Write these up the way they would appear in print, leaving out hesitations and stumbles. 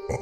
The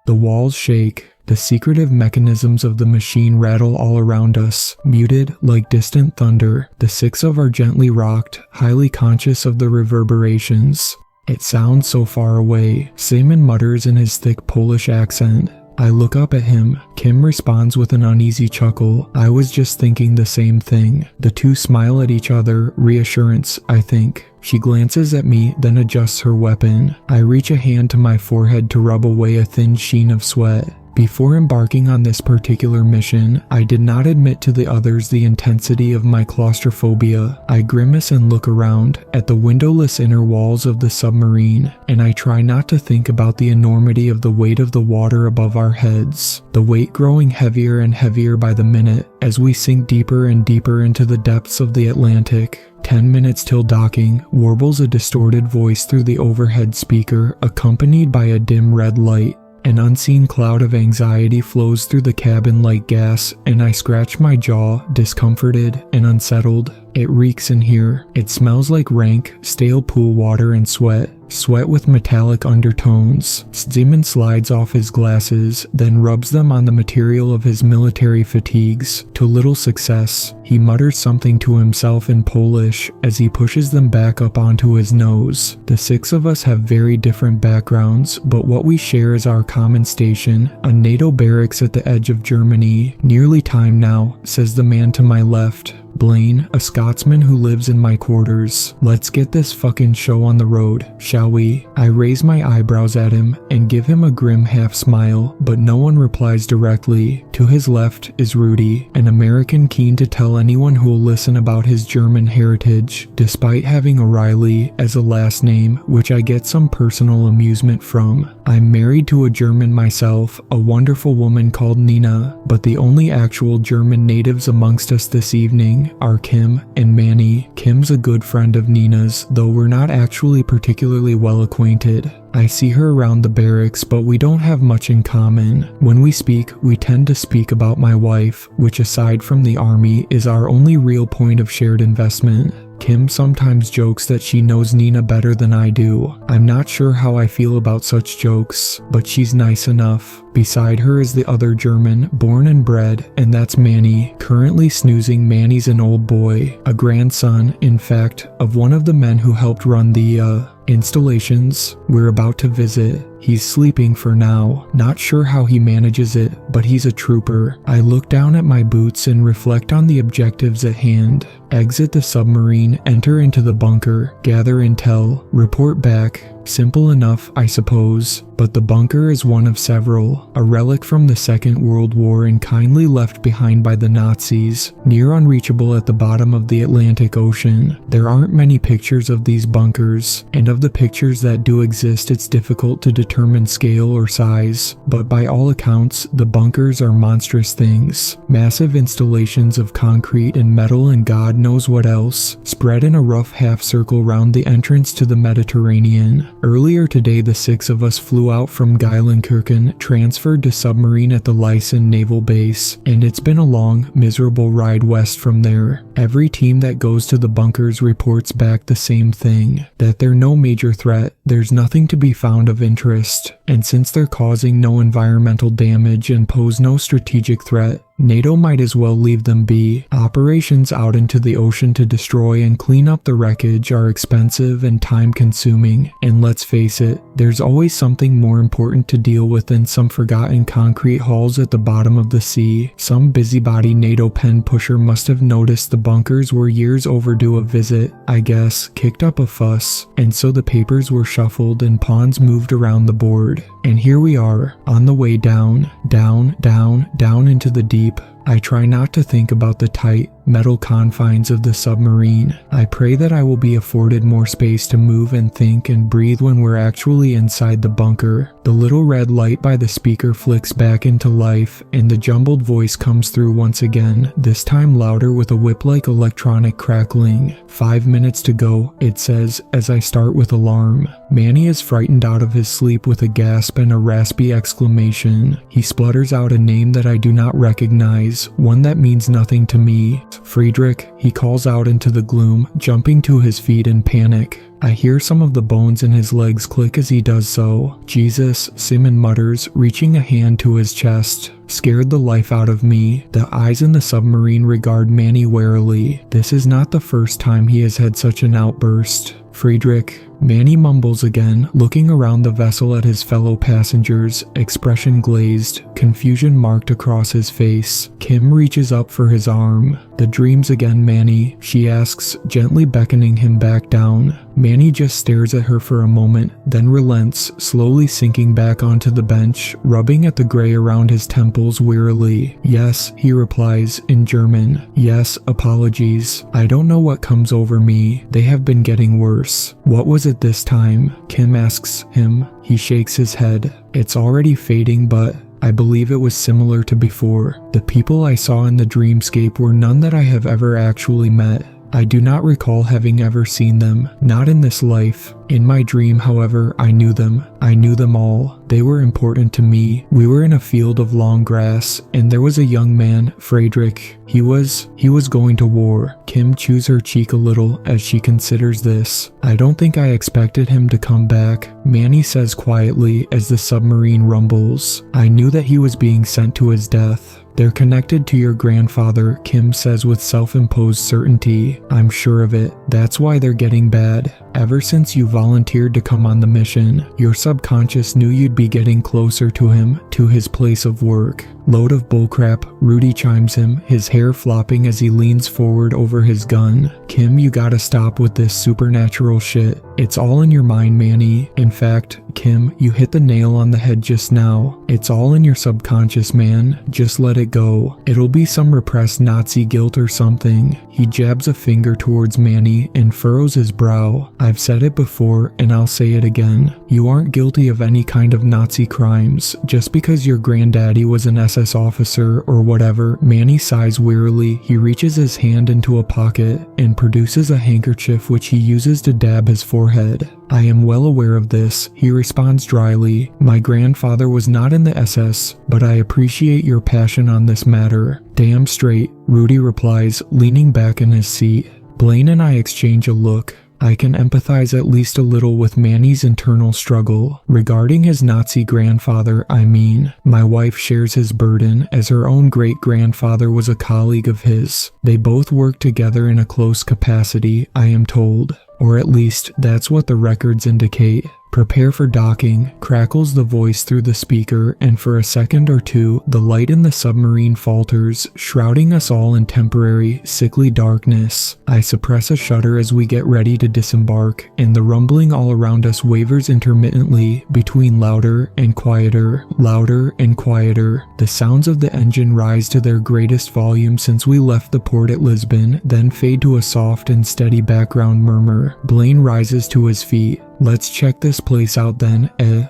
walls shake. The secretive mechanisms of the machine rattle all around us, muted like distant thunder. The six of us are gently rocked, highly conscious of the reverberations. It sounds so far away, Simon mutters in his thick Polish accent. I look up at him. Kim responds with an uneasy chuckle. I was just thinking the same thing. The two smile at each other, reassurance, I think. She glances at me, then adjusts her weapon. I reach a hand to my forehead to rub away a thin sheen of sweat. Before embarking on this particular mission, I did not admit to the others the intensity of my claustrophobia. I grimace and look around at the windowless inner walls of the submarine, and I try not to think about the enormity of the weight of the water above our heads, the weight growing heavier and heavier by the minute as we sink deeper and deeper into the depths of the Atlantic. 10 minutes till docking, warbles a distorted voice through the overhead speaker, accompanied by a dim red light. An unseen cloud of anxiety flows through the cabin like gas, and I scratch my jaw, discomforted and unsettled. It reeks in here. It smells like rank, stale pool water and sweat. Sweat with metallic undertones. Simon slides off his glasses, then rubs them on the material of his military fatigues. To little success. He mutters something to himself in Polish as he pushes them back up onto his nose. The six of us have very different backgrounds, but what we share is our common station, a NATO barracks at the edge of Germany. Nearly time now, says the man to my left. Blaine, a Scotsman who lives in my quarters. Let's get this fucking show on the road, shall we? I raise my eyebrows at him and give him a grim half smile, but no one replies directly. To his left is Rudy, an American keen to tell anyone who will listen about his German heritage, despite having O'Reilly as a last name, which I get some personal amusement from. I'm married to a German myself, a wonderful woman called Nina, but the only actual German natives amongst us this evening are Kim and Manny. Kim's a good friend of Nina's, though we're not actually particularly well acquainted. I see her around the barracks, but we don't have much in common. When we speak, we tend to speak about my wife, which aside from the army is our only real point of shared investment. Kim sometimes jokes that she knows Nina better than I do. I'm not sure how I feel about such jokes, but she's nice enough. Beside her is the other German, born and bred, and that's Manny. Currently snoozing. Manny's an old boy, a grandson, in fact, of one of the men who helped run the, installations we're about to visit. He's sleeping for now. Not sure how he manages it, but he's a trooper. I look down at my boots and reflect on the objectives at hand. Exit the submarine, enter into the bunker, gather intel, report back. Simple enough, I suppose, but the bunker is one of several, a relic from the Second World War and kindly left behind by the Nazis, near unreachable at the bottom of the Atlantic Ocean. There aren't many pictures of these bunkers, and of the pictures that do exist it's difficult to determine scale or size, but by all accounts, the bunkers are monstrous things. Massive installations of concrete and metal and God knows what else, spread in a rough half circle round the entrance to the Mediterranean. Earlier today the six of us flew out from Geilenkirchen, transferred to submarine at the Lysen Naval Base, and it's been a long, miserable ride west from there. Every team that goes to the bunkers reports back the same thing, that they're no major threat, there's nothing to be found of interest, and since they're causing no environmental damage and pose no strategic threat, NATO might as well leave them be. Operations out into the ocean to destroy and clean up the wreckage are expensive and time-consuming, and let's face it, there's always something more important to deal with than some forgotten concrete hulls at the bottom of the sea. Some busybody NATO pen pusher must have noticed the bunkers were years overdue a visit, I guess, kicked up a fuss, and so the papers were shuffled and pawns moved around the board. And here we are, on the way down, down, down, down into the deep. I try not to think about the tight, metal confines of the submarine. I pray that I will be afforded more space to move and think and breathe when we're actually inside the bunker. The little red light by the speaker flicks back into life, and the jumbled voice comes through once again, this time louder with a whip-like electronic crackling. 5 minutes to go, it says, as I start with alarm. Manny is frightened out of his sleep with a gasp and a raspy exclamation. He splutters out a name that I do not recognize, one that means nothing to me. Friedrich, he calls out into the gloom, jumping to his feet in panic. I hear some of the bones in his legs click as he does so. Jesus, Simon mutters, reaching a hand to his chest. Scared the life out of me. The eyes in the submarine regard Manny warily. This is not the first time he has had such an outburst. Friedrich, Manny mumbles again, looking around the vessel at his fellow passengers, expression glazed, confusion marked across his face. Kim reaches up for his arm. The dreams again, Manny, she asks, gently beckoning him back down. Manny just stares at her for a moment, then relents, slowly sinking back onto the bench, rubbing at the gray around his temples wearily. Yes, he replies, in German. Yes, apologies. I don't know what comes over me. They have been getting worse. What was it this time? Kim asks him. He shakes his head. It's already fading, but I believe it was similar to before. The people I saw in the dreamscape were none that I have ever actually met. I do not recall having ever seen them, not in this life. In my dream, however, I knew them. I knew them all. They were important to me. We were in a field of long grass, and there was a young man, Friedrich. He was going to war. Kim chews her cheek a little as she considers this. I don't think I expected him to come back, Manny says quietly as the submarine rumbles. I knew that he was being sent to his death. They're connected to your grandfather, Kim says with self-imposed certainty. I'm sure of it. That's why they're getting bad. Ever since you volunteered to come on the mission, your subconscious knew you'd be getting closer to him, to his place of work. Load of bullcrap, Rudy chimes him, his hair flopping as he leans forward over his gun. Kim, you gotta stop with this supernatural shit. It's all in your mind, Manny. In fact, Kim, you hit the nail on the head just now. It's all in your subconscious, man. Just let it go. It'll be some repressed Nazi guilt or something. He jabs a finger towards Manny and furrows his brow. I've said it before and I'll say it again. You aren't guilty of any kind of Nazi crimes. Just because your granddaddy was an SS officer or whatever. Manny sighs wearily. He reaches his hand into a pocket and produces a handkerchief which he uses to dab his forehead. I am well aware of this, he responds dryly. My grandfather was not in the SS, but I appreciate your passion on this matter. Damn straight, Rudy replies, leaning back in his seat. Blaine and I exchange a look. I can empathize at least a little with Manny's internal struggle. Regarding his Nazi grandfather, I mean, my wife shares his burden as her own great-grandfather was a colleague of his. They both worked together in a close capacity, I am told. Or at least, that's what the records indicate. Prepare for docking, crackles the voice through the speaker, and for a second or two, the light in the submarine falters, shrouding us all in temporary, sickly darkness. I suppress a shudder as we get ready to disembark, and the rumbling all around us wavers intermittently between louder and quieter, louder and quieter. The sounds of the engine rise to their greatest volume since we left the port at Lisbon, then fade to a soft and steady background murmur. Blaine rises to his feet. Let's check this place out then,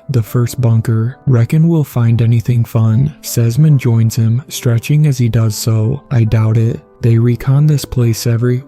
the first bunker. Reckon we'll find anything fun. Sesman joins him, stretching as he does so. I doubt it. They recon this place every,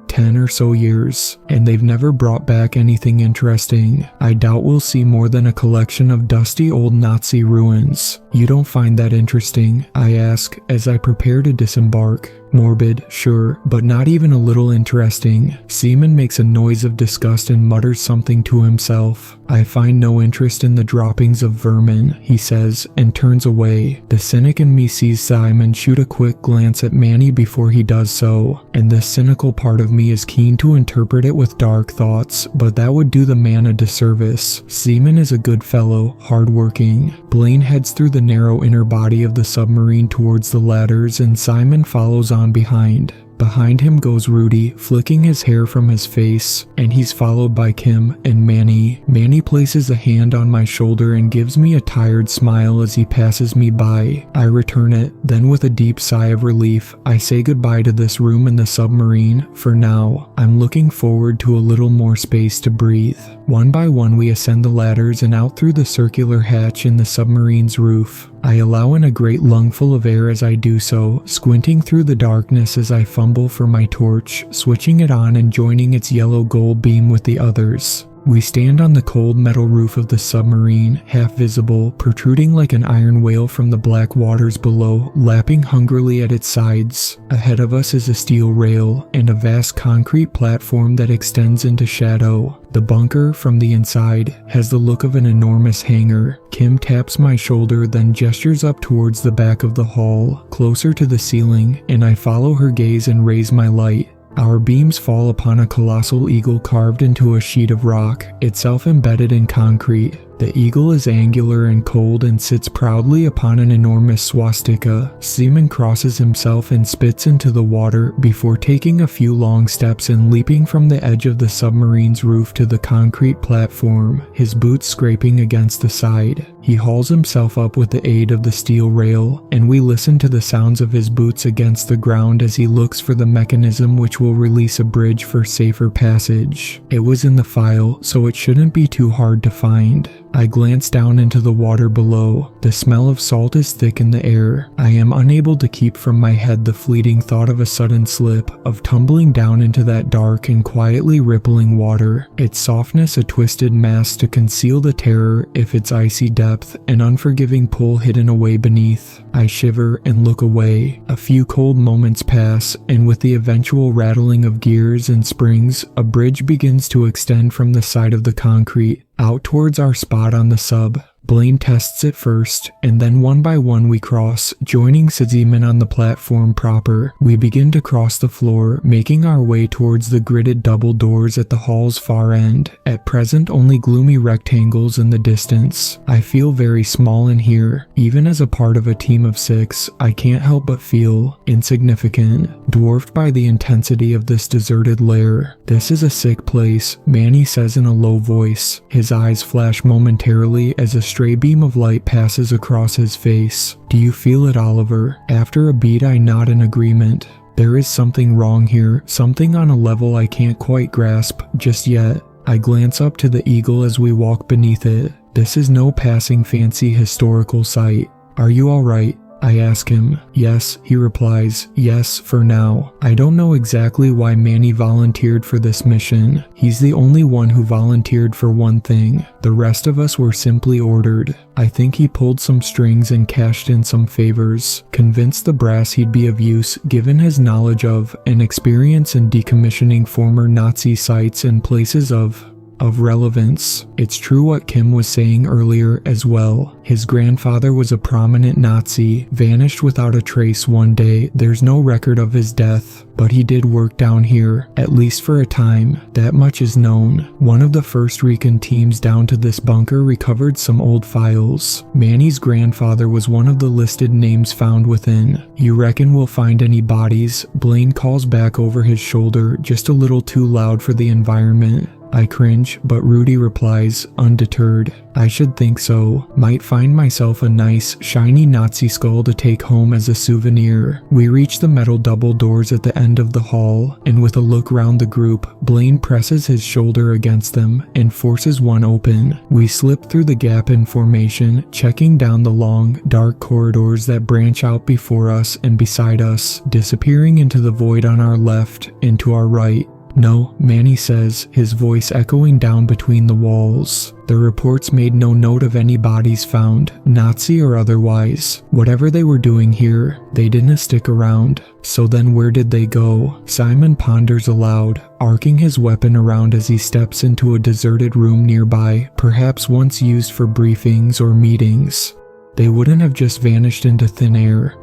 10 or so years, and they've never brought back anything interesting. I doubt we'll see more than a collection of dusty old Nazi ruins. You don't find that interesting? I ask as I prepare to disembark. Morbid, sure, but not even a little interesting. Seaman makes a noise of disgust and mutters something to himself. I find no interest in the droppings of vermin, he says, and turns away. The cynic in me sees Simon shoot a quick glance at Manny before he does so, and the cynical part of me is keen to interpret it with dark thoughts, but that would do the man a disservice. Seaman is a good fellow, hardworking. Blaine heads through the narrow inner body of the submarine towards the ladders, and Simon follows on behind. Behind him goes Rudy, flicking his hair from his face, and he's followed by Kim and Manny. Manny places a hand on my shoulder and gives me a tired smile as he passes me by. I return it, then with a deep sigh of relief, I say goodbye to this room in the submarine. For now, I'm looking forward to a little more space to breathe. One by one we ascend the ladders and out through the circular hatch in the submarine's roof. I allow in a great lungful of air as I do so, squinting through the darkness as I fumble for my torch, switching it on and joining its yellow gold beam with the others. We stand on the cold metal roof of the submarine, half visible, protruding like an iron whale from the black waters below, lapping hungrily at its sides. Ahead of us is a steel rail and a vast concrete platform that extends into shadow. The bunker, from the inside, has the look of an enormous hangar. Kim taps my shoulder, then gestures up towards the back of the hall, closer to the ceiling, and I follow her gaze and raise my light. Our beams fall upon a colossal eagle carved into a sheet of rock, itself embedded in concrete. The eagle is angular and cold and sits proudly upon an enormous swastika. Seaman crosses himself and spits into the water before taking a few long steps and leaping from the edge of the submarine's roof to the concrete platform, his boots scraping against the side. He hauls himself up with the aid of the steel rail, and we listen to the sounds of his boots against the ground as he looks for the mechanism which will release a bridge for safer passage. It was in the file, so it shouldn't be too hard to find. I glance down into the water below. The smell of salt is thick in the air. I am unable to keep from my head the fleeting thought of a sudden slip, of tumbling down into that dark and quietly rippling water, its softness a twisted mass to conceal the terror if its icy depth and unforgiving pull hidden away beneath. I shiver and look away. A few cold moments pass, and with the eventual rattling of gears and springs, a bridge begins to extend from the side of the concrete out towards our spot on the sub. Blaine tests it first, and then one by one we cross, joining Seaman on the platform proper. We begin to cross the floor, making our way towards the gridded double doors at the hall's far end, at present only gloomy rectangles in the distance. I feel very small in here. Even as a part of a team of 6, I can't help but feel insignificant, dwarfed by the intensity of this deserted lair. This is a sick place, Manny says in a low voice. His eyes flash momentarily as a stray beam of light passes across his face. Do you feel it, Oliver? After a beat, I nod in agreement. There is something wrong here, something on a level I can't quite grasp just yet. I glance up to the eagle as we walk beneath it. This is no passing fancy historical site. Are you all right? I ask him. Yes, he replies. Yes, for now. I don't know exactly why Manny volunteered for this mission. He's the only one who volunteered for one thing. The rest of us were simply ordered. I think he pulled some strings and cashed in some favors, convinced the brass he'd be of use given his knowledge of and experience in decommissioning former Nazi sites and places of relevance. It's true what Kim was saying earlier as well. His grandfather was a prominent Nazi, vanished without a trace one day. There's no record of his death, but he did work down here, at least for a time. That much is known. One of the first recon teams down to this bunker recovered some old files. Manny's grandfather was one of the listed names found within. You reckon we'll find any bodies? Blaine calls back over his shoulder, just a little too loud for the environment. I cringe, but Rudy replies, undeterred. I should think so. Might find myself a nice, shiny Nazi skull to take home as a souvenir. We reach the metal double doors at the end of the hall, and with a look round the group, Blaine presses his shoulder against them and forces one open. We slip through the gap in formation, checking down the long, dark corridors that branch out before us and beside us, disappearing into the void on our left and to our right. No, Manny says, his voice echoing down between the walls. The reports made no note of any bodies found, Nazi or otherwise. Whatever they were doing here, they didn't stick around. So then where did they go? Simon ponders aloud, arcing his weapon around as he steps into a deserted room nearby, perhaps once used for briefings or meetings. They wouldn't have just vanished into thin air.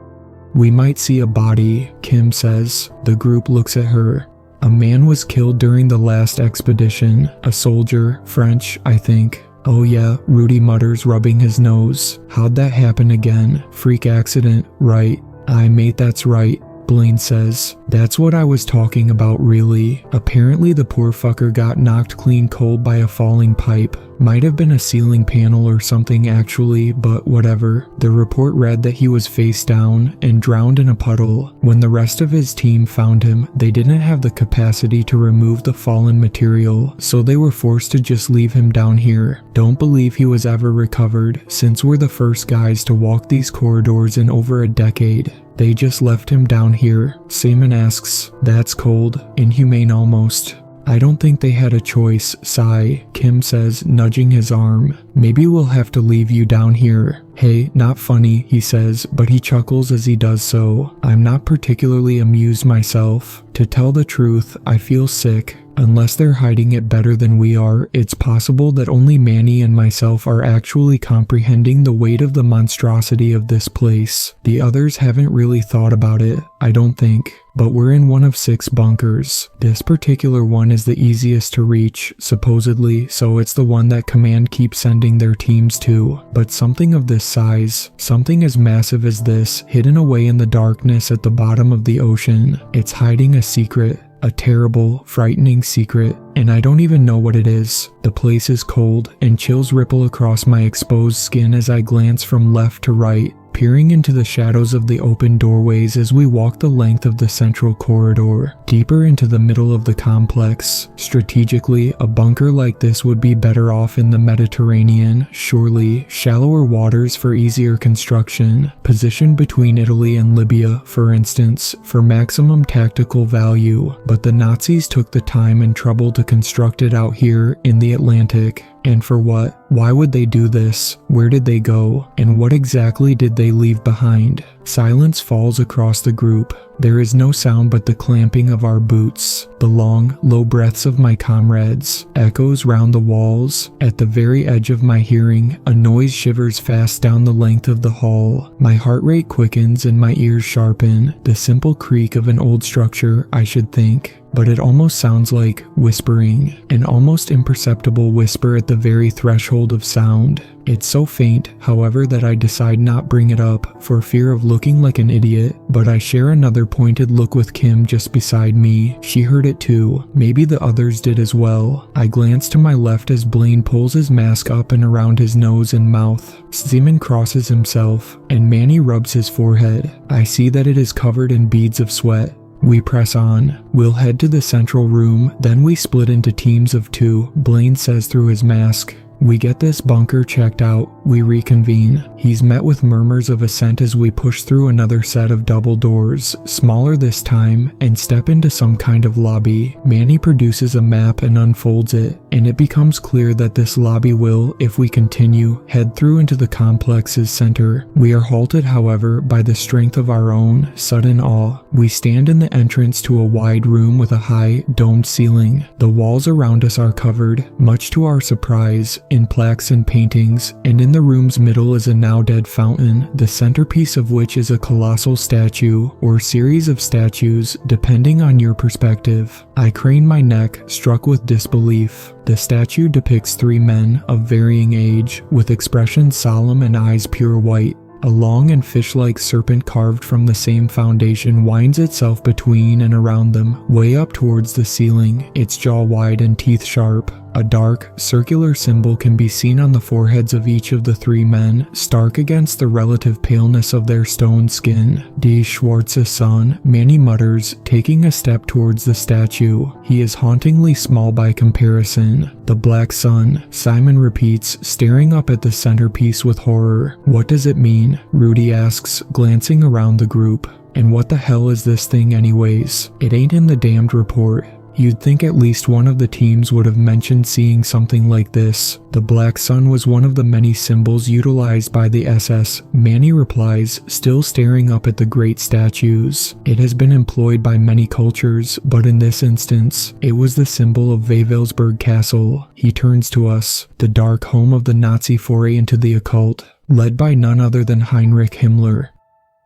We might see a body, Kim says. The group looks at her. A man was killed during the last expedition. A soldier, French, I think. Oh yeah, Rudy mutters, rubbing his nose. How'd that happen again? Freak accident, right? Aye mate, that's right. Blaine says. That's what I was talking about really. Apparently the poor fucker got knocked clean cold by a falling pipe. Might have been a ceiling panel or something actually, but whatever. The report read that he was face down and drowned in a puddle. When the rest of his team found him, they didn't have the capacity to remove the fallen material, so they were forced to just leave him down here. Don't believe he was ever recovered, since we're the first guys to walk these corridors in over a decade. They just left him down here. Seaman asks, that's cold, inhumane almost. I don't think they had a choice, sigh, Kim says, nudging his arm. Maybe we'll have to leave you down here. Hey, not funny, he says, but he chuckles as he does so. I'm not particularly amused myself. To tell the truth, I feel sick. Unless they're hiding it better than we are, it's possible that only Manny and myself are actually comprehending the weight of the monstrosity of this place. The others haven't really thought about it, I don't think. But we're in one of 6 bunkers. This particular one is the easiest to reach, supposedly, so it's the one that Command keeps sending their teams to. But something of this size, something as massive as this, hidden away in the darkness at the bottom of the ocean, it's hiding a secret. A terrible, frightening secret, and I don't even know what it is. The place is cold, and chills ripple across my exposed skin as I glance from left to right, peering into the shadows of the open doorways as we walk the length of the central corridor, deeper into the middle of the complex. Strategically, a bunker like this would be better off in the Mediterranean, surely, shallower waters for easier construction, positioned between Italy and Libya, for instance, for maximum tactical value, but the Nazis took the time and trouble to construct it out here in the Atlantic. And for what? Why would they do this? Where did they go? And what exactly did they leave behind? Silence falls across the group. There is no sound but the clamping of our boots. The long, low breaths of my comrades echoes round the walls. At the very edge of my hearing, a noise shivers fast down the length of the hall. My heart rate quickens and my ears sharpen. The simple creak of an old structure, I should think. But it almost sounds like whispering, an almost imperceptible whisper at the very threshold of sound. It's so faint, however, that I decide not bring it up for fear of looking like an idiot, but I share another pointed look with Kim just beside me. She heard it too. Maybe the others did as well. I glance to my left as Blaine pulls his mask up and around his nose and mouth. Seaman crosses himself, and Manny rubs his forehead. I see that it is covered in beads of sweat. We press on. We'll head to the central room, then we split into teams of 2, Blaine says through his mask. We get this bunker checked out, we reconvene. He's met with murmurs of assent as we push through another set of double doors, smaller this time, and step into some kind of lobby. Manny produces a map and unfolds it, and it becomes clear that this lobby will, if we continue, head through into the complex's center. We are halted, however, by the strength of our own sudden awe. We stand in the entrance to a wide room with a high, domed ceiling. The walls around us are covered, much to our surprise, in plaques and paintings, and in the room's middle is a now-dead fountain, the centerpiece of which is a colossal statue, or series of statues, depending on your perspective. I crane my neck, struck with disbelief. The statue depicts 3 men of varying age, with expressions solemn and eyes pure white. A long and fish-like serpent carved from the same foundation winds itself between and around them, way up towards the ceiling, its jaw wide and teeth sharp. A dark, circular symbol can be seen on the foreheads of each of the 3 men, stark against the relative paleness of their stone skin. Die Schwarze Sonne, Manny mutters, taking a step towards the statue. He is hauntingly small by comparison. The Black Sun, Simon repeats, staring up at the centerpiece with horror. What does it mean? Rudy asks, glancing around the group. And what the hell is this thing anyways? It ain't in the damned report. You'd think at least one of the teams would have mentioned seeing something like this. The Black Sun was one of the many symbols utilized by the SS, Manny replies, still staring up at the great statues. It has been employed by many cultures, but in this instance, it was the symbol of Wewelsburg Castle. He turns to us, the dark home of the Nazi foray into the occult, led by none other than Heinrich Himmler.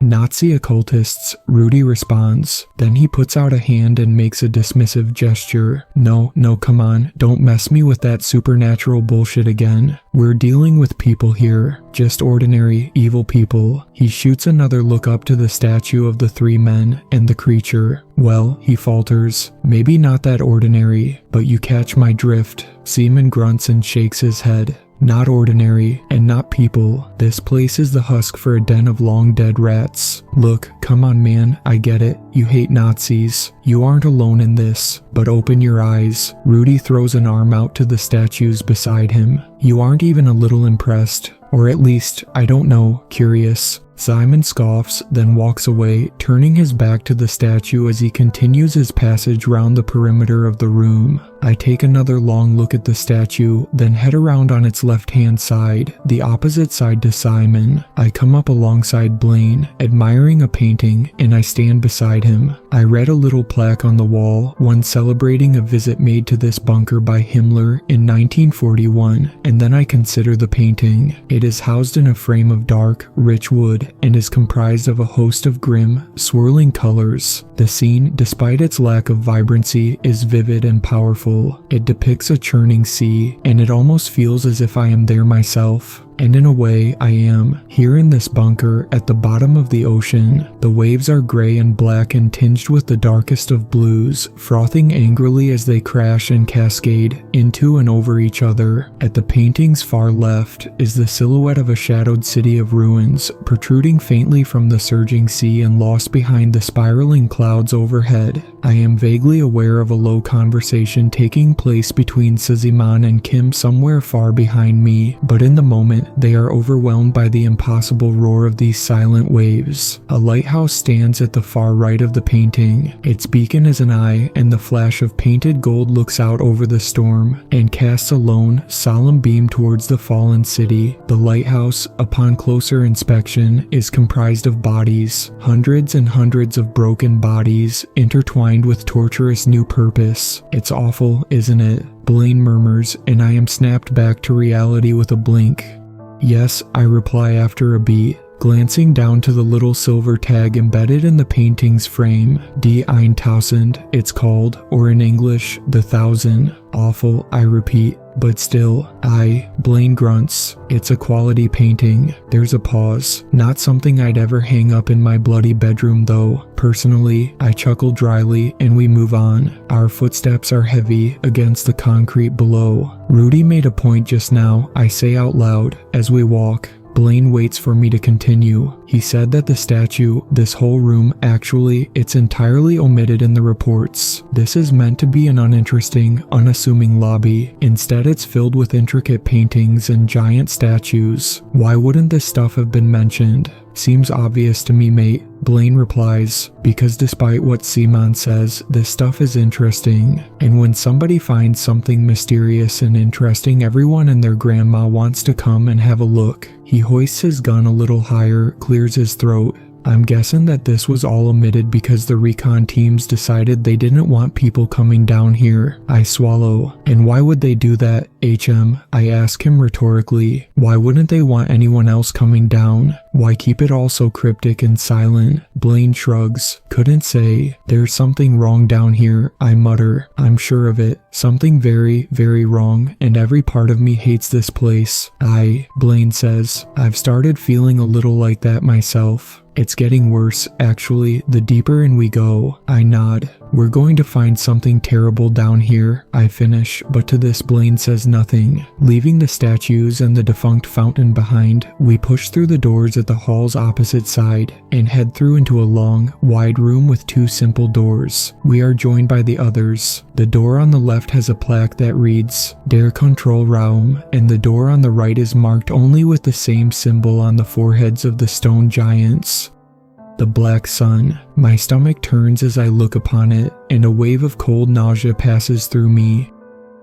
Nazi occultists, Rudy responds. Then he puts out a hand and makes a dismissive gesture. No, come on, don't mess me with that supernatural bullshit again. We're dealing with people here, just ordinary, evil people. He shoots another look up to the statue of the 3 men and the creature. Well, he falters, maybe not that ordinary, but you catch my drift. Seaman grunts and shakes his head. Not ordinary, and not people. This place is the husk for a den of long-dead rats. Look, come on man, I get it. You hate Nazis. You aren't alone in this, but open your eyes. Rudy throws an arm out to the statues beside him. You aren't even a little impressed. Or at least, I don't know, curious. Simon scoffs, then walks away, turning his back to the statue as he continues his passage round the perimeter of the room. I take another long look at the statue, then head around on its left-hand side, the opposite side to Simon. I come up alongside Blaine, admiring a painting, and I stand beside him. I read a little plaque on the wall, one celebrating a visit made to this bunker by Himmler in 1941, and then I consider the painting. It is housed in a frame of dark, rich wood, and is comprised of a host of grim, swirling colors. The scene, despite its lack of vibrancy, is vivid and powerful. It depicts a churning sea, and it almost feels as if I am there myself. And in a way, I am. Here in this bunker, at the bottom of the ocean, the waves are gray and black and tinged with the darkest of blues, frothing angrily as they crash and cascade into and over each other. At the painting's far left is the silhouette of a shadowed city of ruins, protruding faintly from the surging sea and lost behind the spiraling clouds overhead. I am vaguely aware of a low conversation taking place between Suziman and Kim somewhere far behind me, but in the moment, they are overwhelmed by the impossible roar of these silent waves. A lighthouse stands at the far right of the painting. Its beacon is an eye, and the flash of painted gold looks out over the storm and casts a lone, solemn beam towards the fallen city. The lighthouse, upon closer inspection, is comprised of bodies, hundreds and hundreds of broken bodies, intertwined with torturous new purpose. It's awful, isn't it? Blaine murmurs, and I am snapped back to reality with a blink. Yes, I reply after a beat, glancing down to the little silver tag embedded in the painting's frame. Die 1000, it's called, or in English, the 1000. Awful, I repeat, but still, Blaine grunts. It's a quality painting. There's a pause. Not something I'd ever hang up in my bloody bedroom though. Personally, I chuckle dryly and we move on. Our footsteps are heavy against the concrete below. Rudy made a point just now, I say out loud, as we walk. Blaine waits for me to continue. He said that the statue, this whole room, actually, it's entirely omitted in the reports. This is meant to be an uninteresting, unassuming lobby. Instead, it's filled with intricate paintings and giant statues. Why wouldn't this stuff have been mentioned? Seems obvious to me, mate. Blaine replies, because despite what Simon says, this stuff is interesting. And when somebody finds something mysterious and interesting, everyone and their grandma wants to come and have a look. He hoists his gun a little higher, clears his throat. I'm guessing that this was all omitted because the recon teams decided they didn't want people coming down here. I swallow. And why would they do that, HM? I ask him rhetorically. Why wouldn't they want anyone else coming down? Why keep it all so cryptic and silent? Blaine shrugs. Couldn't say. There's something wrong down here, I mutter. I'm sure of it. Something very, very wrong, and every part of me hates this place. Blaine says, I've started feeling a little like that myself. It's getting worse, actually, the deeper in we go. I nod. We're going to find something terrible down here, I finish, but to this Blaine says nothing. Leaving the statues and the defunct fountain behind, we push through the doors at the hall's opposite side and head through into a long, wide room with two simple doors. We are joined by the others. The door on the left has a plaque that reads, Der Kontrollraum, and the door on the right is marked only with the same symbol on the foreheads of the stone giants. The Black Sun. My stomach turns as I look upon it, and a wave of cold nausea passes through me.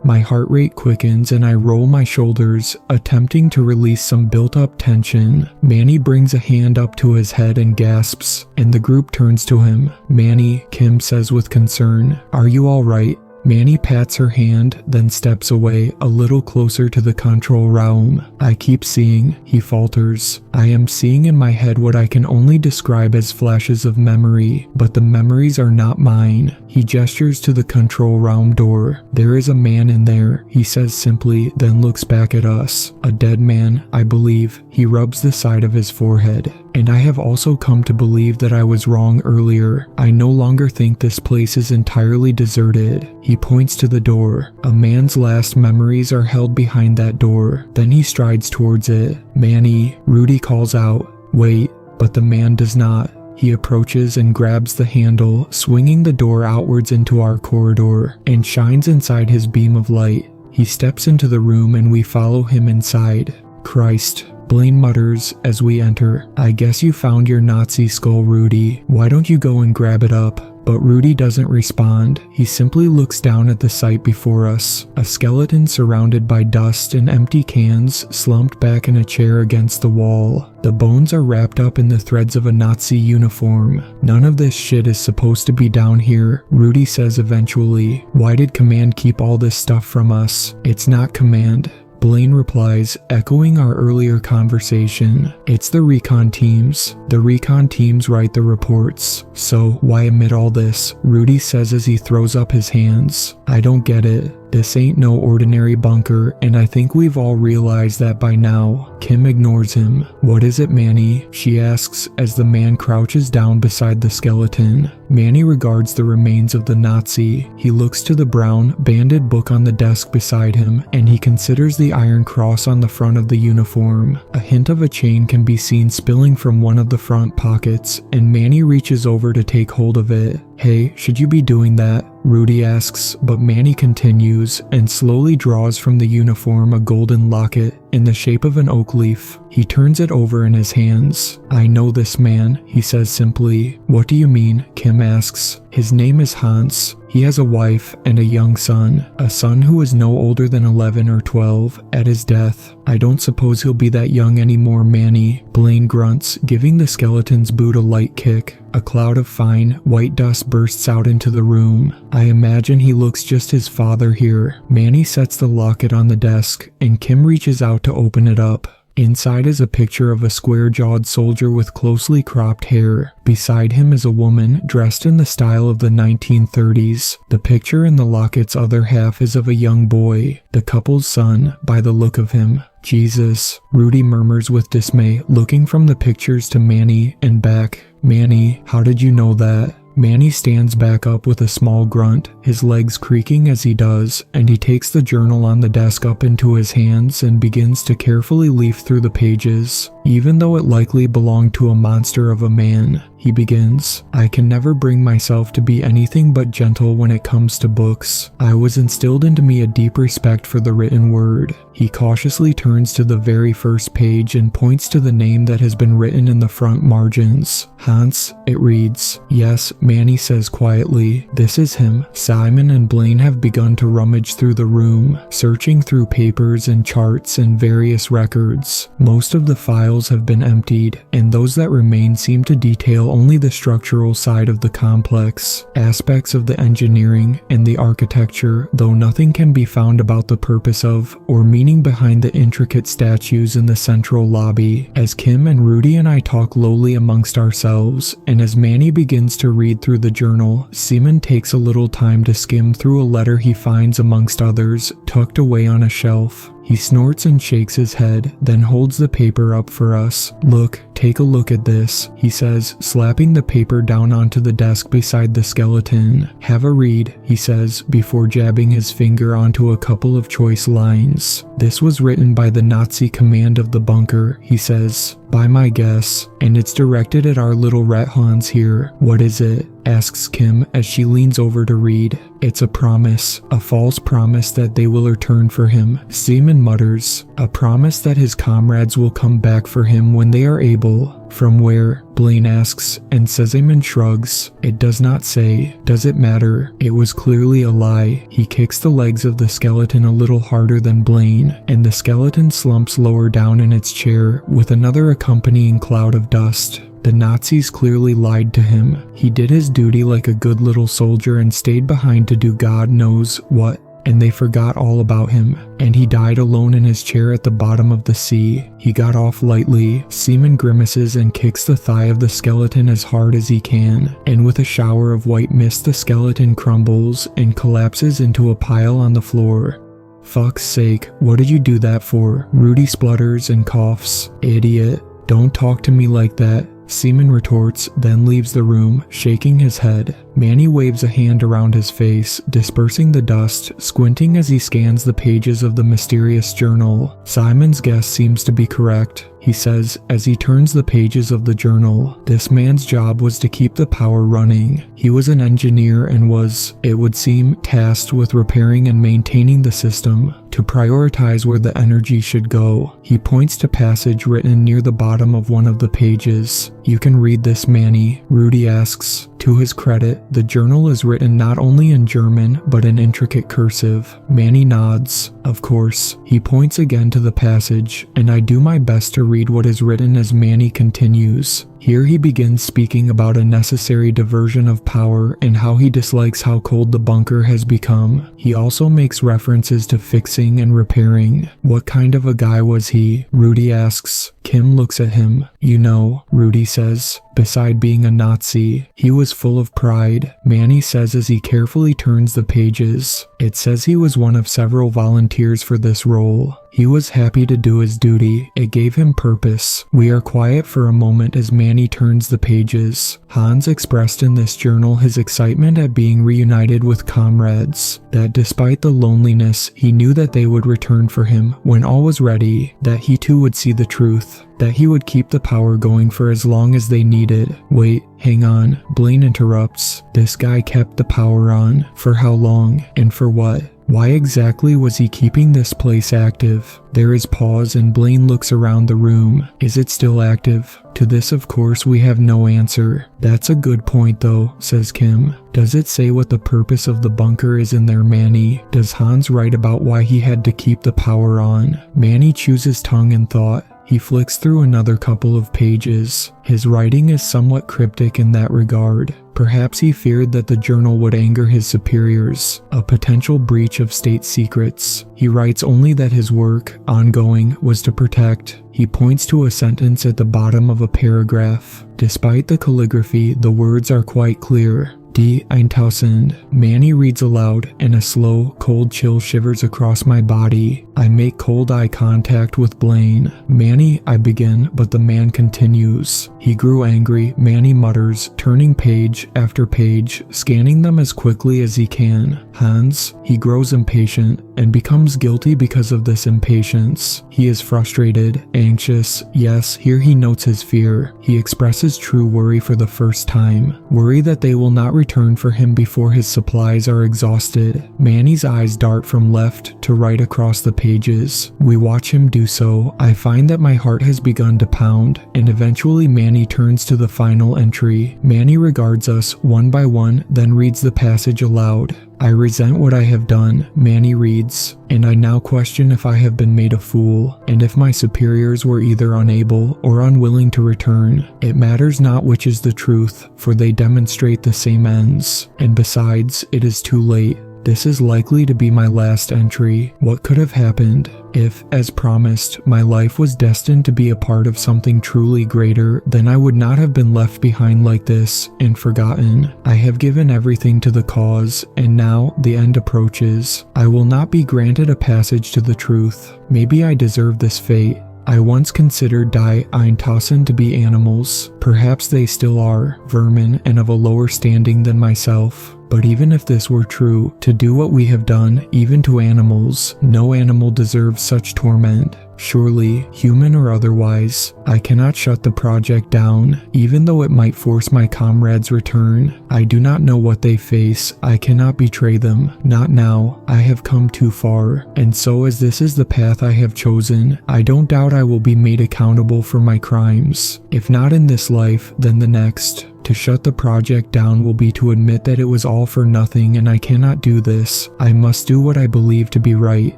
My heart rate quickens and I roll my shoulders, attempting to release some built-up tension. Manny brings a hand up to his head and gasps, and the group turns to him. Manny, Kim says with concern, "Are you all right?" Manny pats her hand, then steps away, a little closer to the control room. I keep seeing, he falters. I am seeing in my head what I can only describe as flashes of memory, but the memories are not mine. He gestures to the control room door. There is a man in there, he says simply, then looks back at us. A dead man, I believe. He rubs the side of his forehead. And I have also come to believe that I was wrong earlier. I no longer think this place is entirely deserted. He points to the door. A man's last memories are held behind that door. Then he strides towards it. Manny, Rudy calls out, "Wait," but the man does not. He approaches and grabs the handle, swinging the door outwards into our corridor, and shines inside his beam of light. He steps into the room and we follow him inside. Christ, Blaine mutters as we enter. I guess you found your Nazi skull, Rudy. Why don't you go and grab it up? But Rudy doesn't respond. He simply looks down at the sight before us. A skeleton surrounded by dust and empty cans, slumped back in a chair against the wall. The bones are wrapped up in the threads of a Nazi uniform. None of this shit is supposed to be down here, Rudy says eventually. Why did Command keep all this stuff from us? It's not Command. Blaine replies, echoing our earlier conversation. It's the recon teams. The recon teams write the reports. So, why admit all this? Rudy says as he throws up his hands. I don't get it. This ain't no ordinary bunker, and I think we've all realized that by now. Kim ignores him. What is it, Manny? She asks as the man crouches down beside the skeleton. Manny regards the remains of the Nazi. He looks to the brown, banded book on the desk beside him, and he considers the iron cross on the front of the uniform. A hint of a chain can be seen spilling from one of the front pockets, and Manny reaches over to take hold of it. Hey, should you be doing that? Rudy asks, but Manny continues and slowly draws from the uniform a golden locket in the shape of an oak leaf. He turns it over in his hands. I know this man, he says simply. What do you mean? Kim asks. His name is Hans. He has a wife and a young son, a son who is no older than 11 or 12 at his death. I don't suppose he'll be that young anymore, Manny. Blaine grunts, giving the skeleton's boot a light kick. A cloud of fine, white dust bursts out into the room. I imagine he looks just his father here. Manny sets the locket on the desk, and Kim reaches out to open it up. Inside is a picture of a square-jawed soldier with closely cropped hair. Beside him is a woman dressed in the style of the 1930s. The picture in the locket's other half is of a young boy, the couple's son, by the look of him. Jesus, Rudy murmurs with dismay, looking from the pictures to Manny and back. Manny, how did you know that? Manny stands back up with a small grunt, his legs creaking as he does, and he takes the journal on the desk up into his hands and begins to carefully leaf through the pages. Even though it likely belonged to a monster of a man, he begins, I can never bring myself to be anything but gentle when it comes to books. I was instilled into me a deep respect for the written word. He cautiously turns to the very first page and points to the name that has been written in the front margins. Hans, it reads. Yes, Manny says quietly. This is him. Simon and Blaine have begun to rummage through the room, searching through papers and charts and various records. Most of the files have been emptied, and those that remain seem to detail only the structural side of the complex, aspects of the engineering and the architecture, though nothing can be found about the purpose of or meaning behind the intricate statues in the central lobby. As Kim and Rudy and I talk lowly amongst ourselves, and as Manny begins to read through the journal, Seaman takes a little time to skim through a letter he finds amongst others, tucked away on a shelf. He snorts and shakes his head, then holds the paper up for us. Look, take a look at this, he says, slapping the paper down onto the desk beside the skeleton. Have a read, he says, before jabbing his finger onto a couple of choice lines. This was written by the Nazi command of the bunker, he says. By my guess, and it's directed at our little rat Hans here. What is it? Asks Kim as she leans over to read. It's a promise, a false promise that they will return for him, Seaman mutters. A promise that his comrades will come back for him when they are able. From where? Blaine asks, and Seaman shrugs. It does not say. Does it matter? It was clearly a lie. He kicks the legs of the skeleton a little harder than Blaine, and the skeleton slumps lower down in its chair with another accompanying cloud of dust. The Nazis clearly lied to him. He did his duty like a good little soldier and stayed behind to do God knows what. And they forgot all about him, and he died alone in his chair at the bottom of the sea. He got off lightly. Seaman grimaces and kicks the thigh of the skeleton as hard as he can, and with a shower of white mist the skeleton crumbles and collapses into a pile on the floor. Fuck's sake, what did you do that for? Rudy splutters and coughs. Idiot. Don't talk to me like that. Seaman retorts, then leaves the room, shaking his head. Manny waves a hand around his face, dispersing the dust, squinting as he scans the pages of the mysterious journal. Simon's guess seems to be correct, he says as he turns the pages of the journal. This man's job was to keep the power running. He was an engineer and was, it would seem, tasked with repairing and maintaining the system. to prioritize where the energy should go. He points to passage written near the bottom of one of the pages. "You can read this, Manny," Rudy asks. To his credit, the journal is written not only in German but in intricate cursive. Manny nods. Of course. He points again to the passage, and I do my best to read what is written as Manny continues. Here he begins speaking about a necessary diversion of power and how he dislikes how cold the bunker has become. He also makes references to fixing and repairing. What kind of a guy was he? Rudy asks. Kim looks at him. "You know," Rudy says, "beside being a Nazi, he was full of pride," Manny says as he carefully turns the pages. It says he was one of several volunteers for this role. He was happy to do his duty. It gave him purpose. We are quiet for a moment as Manny turns the pages. Hans expressed in this journal his excitement at being reunited with comrades, that despite the loneliness, he knew that they would return for him when all was ready, that he too would see the truth, that he would keep the power going for as long as they needed. Wait, hang on, Blaine interrupts. This guy kept the power on. For how long? And for what? Why exactly was he keeping this place active? There is pause and Blaine looks around the room. Is it still active? To this, of course, we have no answer. That's a good point though, says Kim. Does it say what the purpose of the bunker is in there, Manny? Does Hans write about why he had to keep the power on? Manny chews his tongue in thought. He flicks through another couple of pages. His writing is somewhat cryptic in that regard. Perhaps he feared that the journal would anger his superiors, a potential breach of state secrets. He writes only that his work, ongoing, was to protect. He points to a sentence at the bottom of a paragraph. Despite the calligraphy, the words are quite clear. Die 1000. Manny reads aloud, and a slow, cold chill shivers across my body. I make cold eye contact with Blaine. Manny, I begin, but the man continues. He grew angry, Manny mutters, turning page after page, scanning them as quickly as he can. Hans, he grows impatient, and becomes guilty because of this impatience. He is frustrated, anxious, yes, here he notes his fear. He expresses true worry for the first time. Worry that they will not return for him before his supplies are exhausted. Manny's eyes dart from left to right across the pages. We watch him do so. I find that my heart has begun to pound, and eventually Manny turns to the final entry. Manny regards us one by one, then reads the passage aloud. I resent what I have done, Manny reads, and I now question if I have been made a fool, and if my superiors were either unable or unwilling to return. It matters not which is the truth, for they demonstrate the same ends, and besides, it is too late. This is likely to be my last entry. What could have happened if, as promised, my life was destined to be a part of something truly greater? Then I would not have been left behind like this and forgotten. I have given everything to the cause, and now the end approaches. I will not be granted a passage to the truth. Maybe I deserve this fate. I once considered Die 1000 to be animals. Perhaps they still are, vermin and of a lower standing than myself. But even if this were true, to do what we have done, even to animals, no animal deserves such torment. Surely, human or otherwise, I cannot shut the project down, even though it might force my comrades' return. I do not know what they face. I cannot betray them. Not now. I have come too far. And so as this is the path I have chosen, I don't doubt I will be made accountable for my crimes. If not in this life, then the next. To shut the project down will be to admit that it was all for nothing, and I cannot do this. I must do what I believe to be right.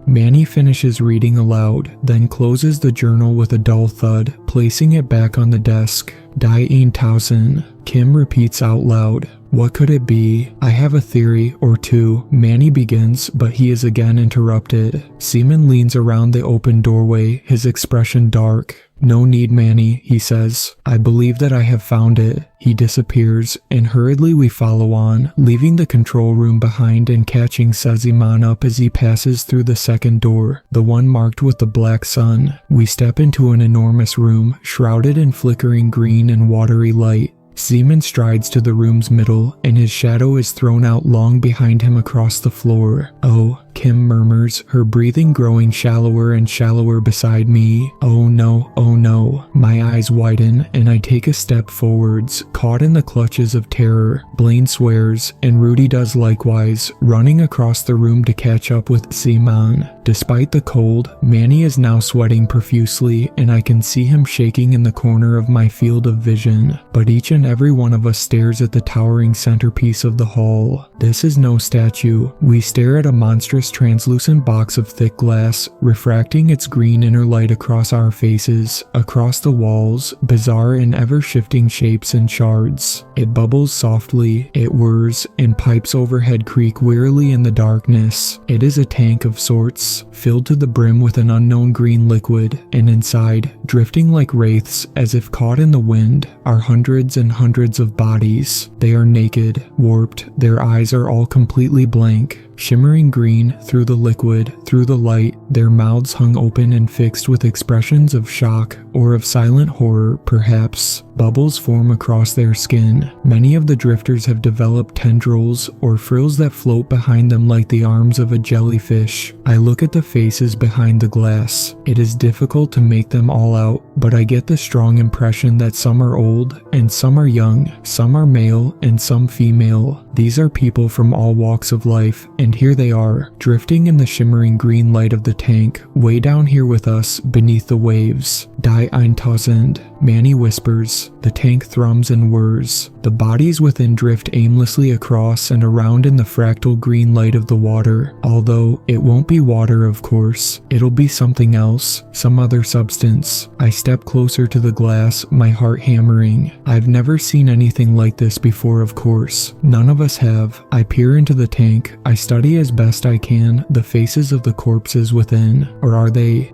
Manny finishes reading aloud, then closes the journal with a dull thud, placing it back on the desk. Die 1000. Kim repeats out loud. What could it be? I have a theory or two. Manny begins, but he is again interrupted. Seaman leans around the open doorway, his expression dark. No need, Manny, he says. I believe that I have found it. He disappears, and hurriedly we follow on, leaving the control room behind and catching Seziman up as he passes through the second door, the one marked with the black sun. We step into an enormous room, shrouded in flickering green and watery light. Seaman strides to the room's middle, and his shadow is thrown out long behind him across the floor. Oh, Kim murmurs, her breathing growing shallower and shallower beside me. Oh no, oh no. My eyes widen and I take a step forwards, caught in the clutches of terror. Blaine swears, and Rudy does likewise, running across the room to catch up with Simon. Despite the cold, Manny is now sweating profusely, and I can see him shaking in the corner of my field of vision. But each and every one of us stares at the towering centerpiece of the hall. This is no statue. We stare at a monstrous translucent box of thick glass, refracting its green inner light across our faces, across the walls, bizarre and ever-shifting shapes and shards. It bubbles softly, it whirs, and pipes overhead creak wearily in the darkness. It is a tank of sorts, filled to the brim with an unknown green liquid, and inside, drifting like wraiths as if caught in the wind, are hundreds and hundreds of bodies. They are naked, warped, their eyes are all completely blank. Shimmering green through the liquid, through the light, their mouths hung open and fixed with expressions of shock or of silent horror, perhaps. Bubbles form across their skin. Many of the drifters have developed tendrils or frills that float behind them like the arms of a jellyfish. I look at the faces behind the glass. It is difficult to make them all out, but I get the strong impression that some are old and some are young, some are male and some female. These are people from all walks of life, and here they are, drifting in the shimmering green light of the tank, way down here with us, beneath the waves. Die 1000, Manny whispers. The tank thrums and whirs. The bodies within drift aimlessly across and around in the fractal green light of the water, although it won't be water, of course. It'll be something else, some other substance. I step closer to the glass, my heart hammering. I've never seen anything like this before, of course. None of us have. I peer into the tank. I study as best I can the faces of the corpses within. Or are they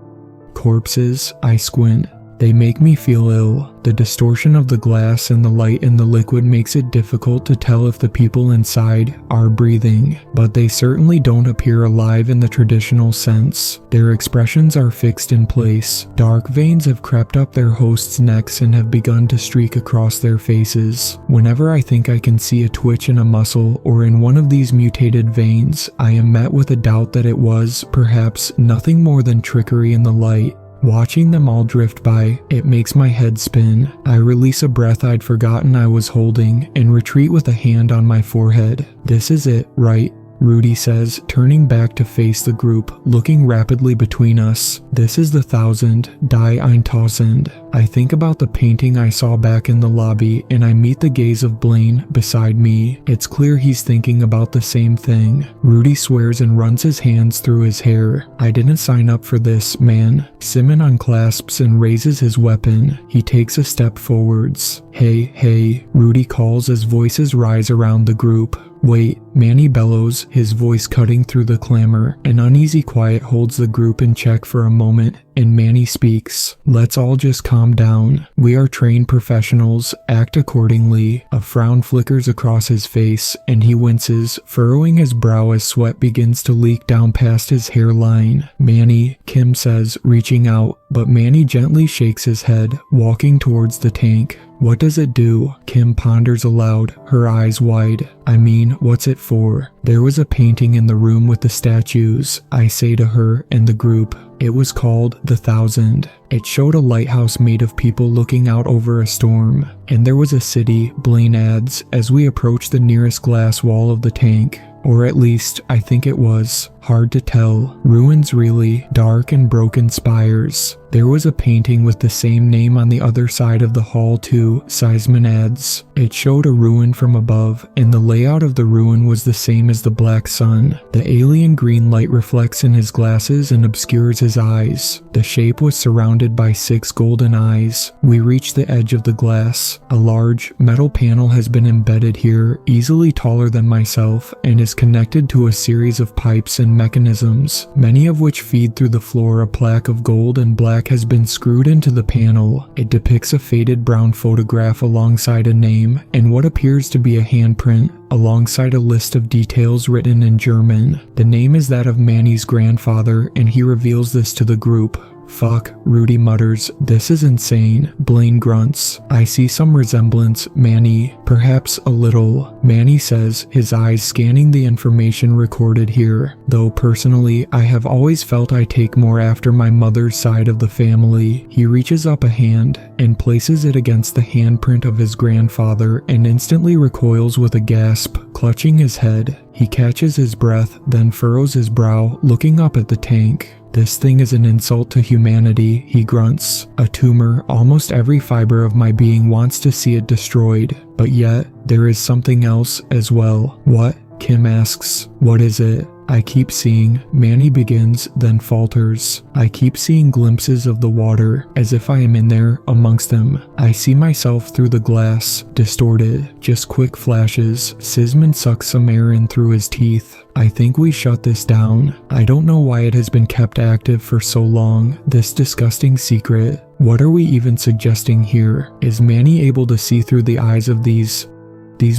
corpses? I squint. They make me feel ill. The distortion of the glass and the light in the liquid makes it difficult to tell if the people inside are breathing, but they certainly don't appear alive in the traditional sense. Their expressions are fixed in place. Dark veins have crept up their hosts' necks and have begun to streak across their faces. Whenever I think I can see a twitch in a muscle or in one of these mutated veins, I am met with a doubt that it was, perhaps, nothing more than trickery in the light. Watching them all drift by, it makes my head spin. I release a breath I'd forgotten I was holding and retreat with a hand on my forehead. This is it, right? Rudy says, turning back to face the group, looking rapidly between us. This is the 1000, Die 1000. I think about the painting I saw back in the lobby, and I meet the gaze of Blaine beside me. It's clear he's thinking about the same thing. Rudy swears and runs his hands through his hair. I didn't sign up for this, man. Simon unclasps and raises his weapon. He takes a step forwards. Hey, Rudy calls as voices rise around the group. Wait, Manny bellows, his voice cutting through the clamor. An uneasy quiet holds the group in check for a moment, and Manny speaks. Let's all just calm down. We are trained professionals. Act accordingly. A frown flickers across his face, and he winces, furrowing his brow as sweat begins to leak down past his hairline. Manny, Kim says, reaching out, but Manny gently shakes his head, walking towards the tank. What does it do? Kim ponders aloud, her eyes wide. I mean, what's it for? There was a painting in the room with the statues, I say to her and the group. It was called The 1000. It showed a lighthouse made of people looking out over a storm. And there was a city, Blaine adds, as we approach the nearest glass wall of the tank. Or at least, I think it was. Hard to tell. Ruins really, dark and broken spires. There was a painting with the same name on the other side of the hall too, Seisman adds. It showed a ruin from above, and the layout of the ruin was the same as the black sun. The alien green light reflects in his glasses and obscures his eyes. The shape was surrounded by 6 golden eyes. We reach the edge of the glass. A large, metal panel has been embedded here, easily taller than myself, and is connected to a series of pipes and mechanisms, many of which feed through the floor. A plaque of gold and black has been screwed into the panel. It depicts a faded brown photograph alongside a name and what appears to be a handprint, alongside a list of details written in German. The name is that of Manny's grandfather, and he reveals this to the group. Fuck, Rudy mutters, this is insane. Blaine grunts, I see some resemblance, Manny. Perhaps a little. Manny says, his eyes scanning the information recorded here. Though personally, I have always felt I take more after my mother's side of the family. He reaches up a hand and places it against the handprint of his grandfather and instantly recoils with a gasp, clutching his head. He catches his breath, then furrows his brow, looking up at the tank. This thing is an insult to humanity, he grunts. A tumor, almost every fiber of my being wants to see it destroyed. But yet, there is something else as well. What? Kim asks. What is it? I keep seeing, Manny begins, then falters. I keep seeing glimpses of the water, as if I am in there, amongst them. I see myself through the glass, distorted, just quick flashes. Sisman sucks some air in through his teeth. I think we shut this down. I don't know why it has been kept active for so long, this disgusting secret. What are we even suggesting here? Is Manny able to see through the eyes of these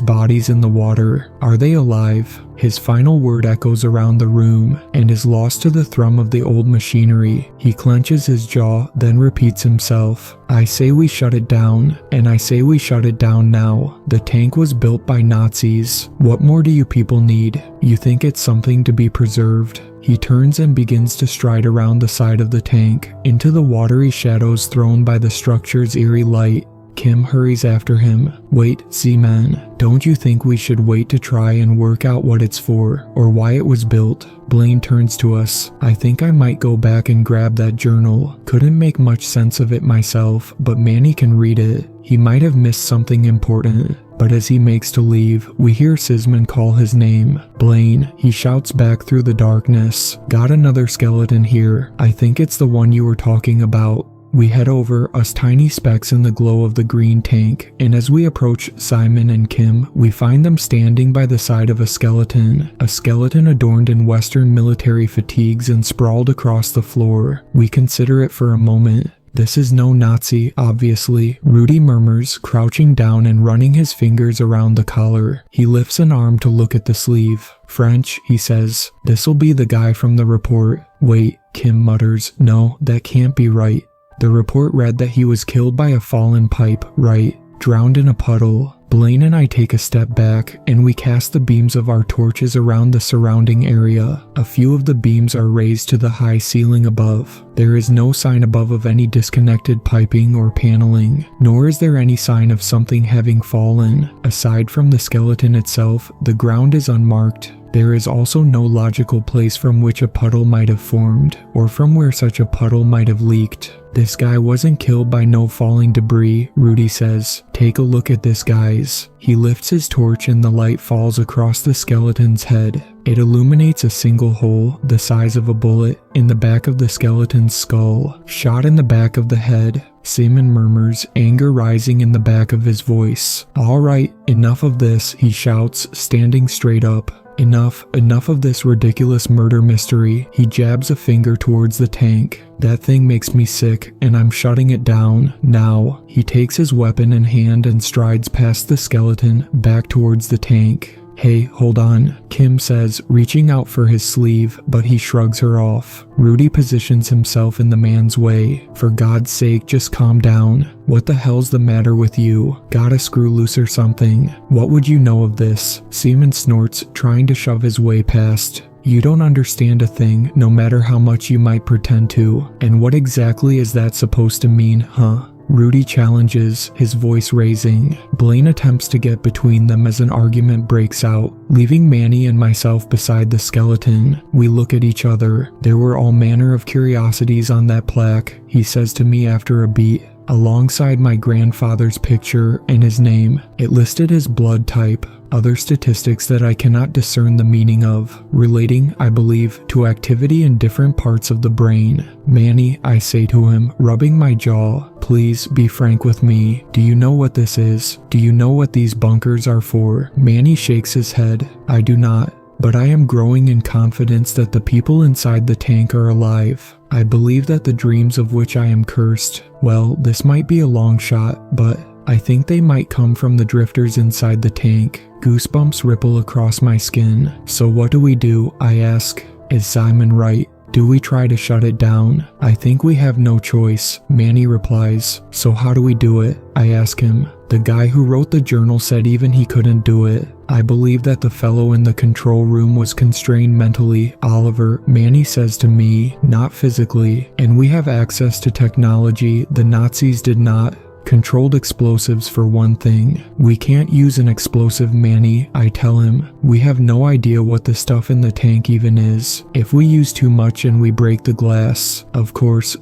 bodies in the water? Are they alive? His final word echoes around the room and is lost to the thrum of the old machinery. He clenches his jaw, then repeats himself. I say we shut it down, and I say we shut it down now. The tank was built by Nazis. What more do you people need? You think it's something to be preserved? He turns and begins to stride around the side of the tank, into the watery shadows thrown by the structure's eerie light. Kim hurries after him. Wait, Z-Man, don't you think we should wait to try and work out what it's for, or why it was built? Blaine turns to us. I think I might go back and grab that journal. Couldn't make much sense of it myself, but Manny can read it. He might have missed something important. But as he makes to leave, we hear Sisman call his name. Blaine, he shouts back through the darkness. Got another skeleton here. I think it's the one you were talking about. We head over, us tiny specks in the glow of the green tank, and as we approach Simon and Kim, we find them standing by the side of a skeleton adorned in Western military fatigues and sprawled across the floor. We consider it for a moment. This is no Nazi, obviously, Rudy murmurs, crouching down and running his fingers around the collar. He lifts an arm to look at the sleeve. French, he says. This'll be the guy from the report. Wait, Kim mutters. No, that can't be right. The report read that he was killed by a fallen pipe, right? Drowned in a puddle. Blaine and I take a step back, and we cast the beams of our torches around the surrounding area. A few of the beams are raised to the high ceiling above. There is no sign above of any disconnected piping or paneling, nor is there any sign of something having fallen. Aside from the skeleton itself, the ground is unmarked. There is also no logical place from which a puddle might have formed, or from where such a puddle might have leaked. This guy wasn't killed by no falling debris, Rudy says. Take a look at this, guys. He lifts his torch and the light falls across the skeleton's head. It illuminates a single hole, the size of a bullet, in the back of the skeleton's skull. Shot in the back of the head. Simon murmurs, anger rising in the back of his voice. All right, enough of this, he shouts, standing straight up. Enough of this ridiculous murder mystery. He jabs a finger towards the tank. That thing makes me sick, and I'm shutting it down, now. He takes his weapon in hand and strides past the skeleton, back towards the tank. Hey, hold on, Kim says, reaching out for his sleeve, but he shrugs her off. Rudy positions himself in the man's way. For God's sake, just calm down. What the hell's the matter with you? Got a screw loose or something? What would you know of this? Seaman snorts, trying to shove his way past. You don't understand a thing, no matter how much you might pretend to. And what exactly is that supposed to mean, huh? Rudy challenges, his voice raising. Blaine attempts to get between them as an argument breaks out, leaving Manny and myself beside the skeleton. We look at each other. There were all manner of curiosities on that plaque, he says to me after a beat. Alongside my grandfather's picture and his name, it listed his blood type, other statistics that I cannot discern the meaning of, relating, I believe, to activity in different parts of the brain. Manny, I say to him, rubbing my jaw, please be frank with me. Do you know what this is? Do you know what these bunkers are for? Manny shakes his head. I do not. But I am growing in confidence that the people inside the tank are alive. I believe that the dreams of which I am cursed, well, this might be a long shot, but I think they might come from the drifters inside the tank. Goosebumps ripple across my skin. So what do? I ask. Is Simon right? Do we try to shut it down? I think we have no choice, Manny replies. So how do we do it? I ask him. The guy who wrote the journal said even he couldn't do it. I believe that the fellow in the control room was constrained mentally, Oliver, Manny says to me, not physically, and we have access to technology the Nazis did not. Controlled explosives for one thing. We can't use an explosive, Manny, I tell him. We have no idea what the stuff in the tank even is. If we use too much and we break the glass. Of course,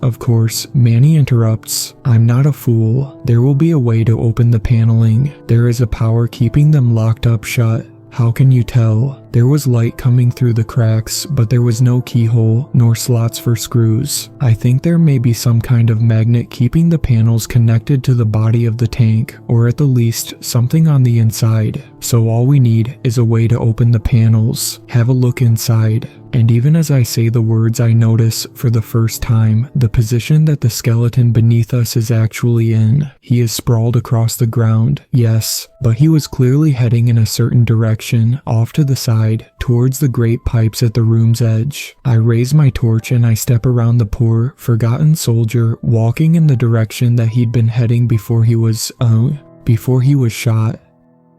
Manny interrupts. I'm not a fool. There will be a way to open the paneling. There is a power keeping them locked up shut. How can you tell? There was light coming through the cracks, but there was no keyhole, nor slots for screws. I think there may be some kind of magnet keeping the panels connected to the body of the tank, or at the least, something on the inside. So all we need is a way to open the panels. Have a look inside. And even as I say the words, I notice, for the first time, the position that the skeleton beneath us is actually in. He is sprawled across the ground, yes, but he was clearly heading in a certain direction, off to the side, towards the great pipes at the room's edge. I raise my torch and I step around the poor, forgotten soldier, walking in the direction that he'd been heading before he was shot.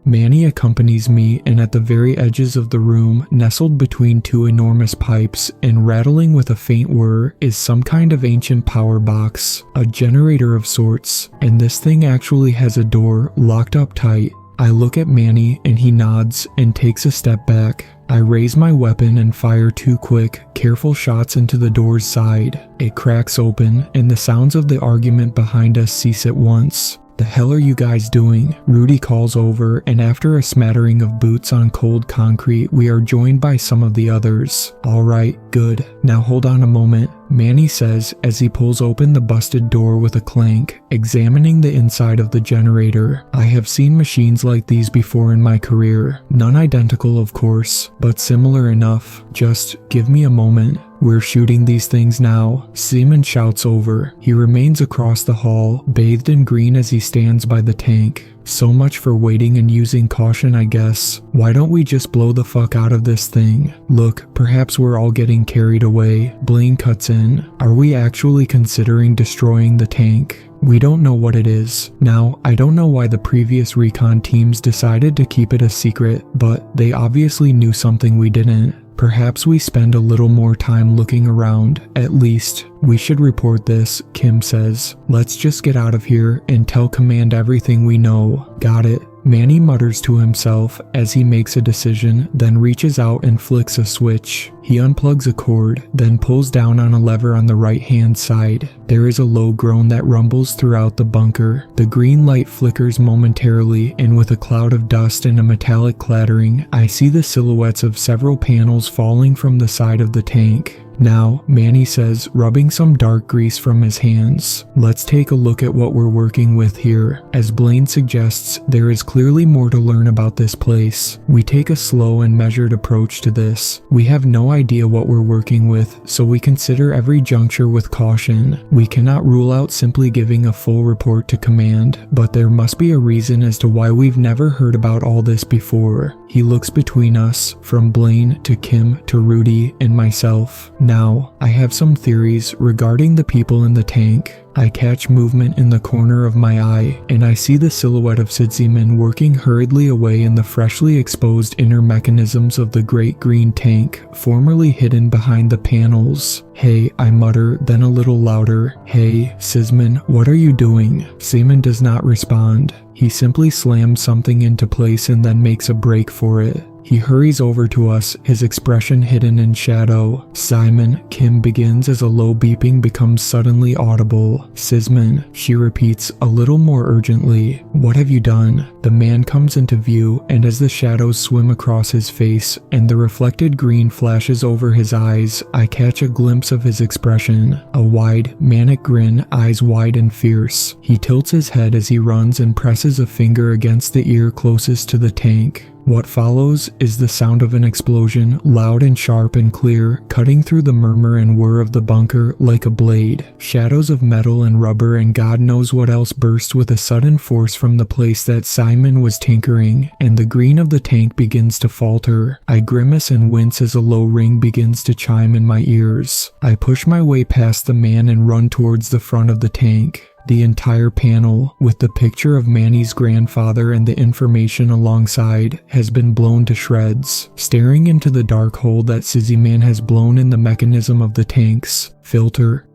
Manny accompanies me, and at the very edges of the room, nestled between two enormous pipes and rattling with a faint whir, is some kind of ancient power box, a generator of sorts, and this thing actually has a door locked up tight. I look at Manny and he nods and takes a step back. I raise my weapon and fire 2 quick, careful shots into the door's side. It cracks open, and the sounds of the argument behind us cease at once. The hell are you guys doing? Rudy calls over, and after a smattering of boots on cold concrete, we are joined by some of the others. Alright, good. Now hold on a moment, Manny says as he pulls open the busted door with a clank, examining the inside of the generator. I have seen machines like these before in my career. None identical, of course, but similar enough. Just give me a moment. We're shooting these things now, Seaman shouts over. He remains across the hall, bathed in green as he stands by the tank. So much for waiting and using caution, I guess. Why don't we just blow the fuck out of this thing? Look, perhaps we're all getting carried away. Blaine cuts in. Are we actually considering destroying the tank? We don't know what it is. Now, I don't know why the previous recon teams decided to keep it a secret, but they obviously knew something we didn't. Perhaps we spend a little more time looking around. At least, we should report this, Kim says. Let's just get out of here and tell command everything we know. Got it. Manny mutters to himself as he makes a decision, then reaches out and flicks a switch. He unplugs a cord, then pulls down on a lever on the right-hand side. There is a low groan that rumbles throughout the bunker. The green light flickers momentarily, and with a cloud of dust and a metallic clattering, I see the silhouettes of several panels falling from the side of the tank. Now, Manny says, rubbing some dark grease from his hands, let's take a look at what we're working with here. As Blaine suggests, there is clearly more to learn about this place. We take a slow and measured approach to this. We have no idea what we're working with, so we consider every juncture with caution. We cannot rule out simply giving a full report to command, but there must be a reason as to why we've never heard about all this before. He looks between us, from Blaine to Kim to Rudy and myself. Now, I have some theories regarding the people in the tank. I catch movement in the corner of my eye, and I see the silhouette of Sidzeman working hurriedly away in the freshly exposed inner mechanisms of the great green tank, formerly hidden behind the panels. Hey, I mutter, then a little louder. Hey, Sidzeman, what are you doing? Seaman does not respond. He simply slams something into place and then makes a break for it. He hurries over to us, his expression hidden in shadow. Simon, Kim begins as a low beeping becomes suddenly audible. Sidzeman, she repeats a little more urgently. What have you done? The man comes into view, and as the shadows swim across his face and the reflected green flashes over his eyes, I catch a glimpse of his expression. A wide, manic grin, eyes wide and fierce. He tilts his head as he runs and presses a finger against the ear closest to the tank. What follows is the sound of an explosion, loud and sharp and clear, cutting through the murmur and whir of the bunker like a blade. Shadows of metal and rubber and God knows what else burst with a sudden force from the place that Simon was tinkering, and the green of the tank begins to falter. I grimace and wince as a low ring begins to chime in my ears. I push my way past the man and run towards the front of the tank. The entire panel, with the picture of Manny's grandfather and the information alongside, has been blown to shreds. Staring into the dark hole that Sizzy Man has blown in the mechanism of the tank's filter.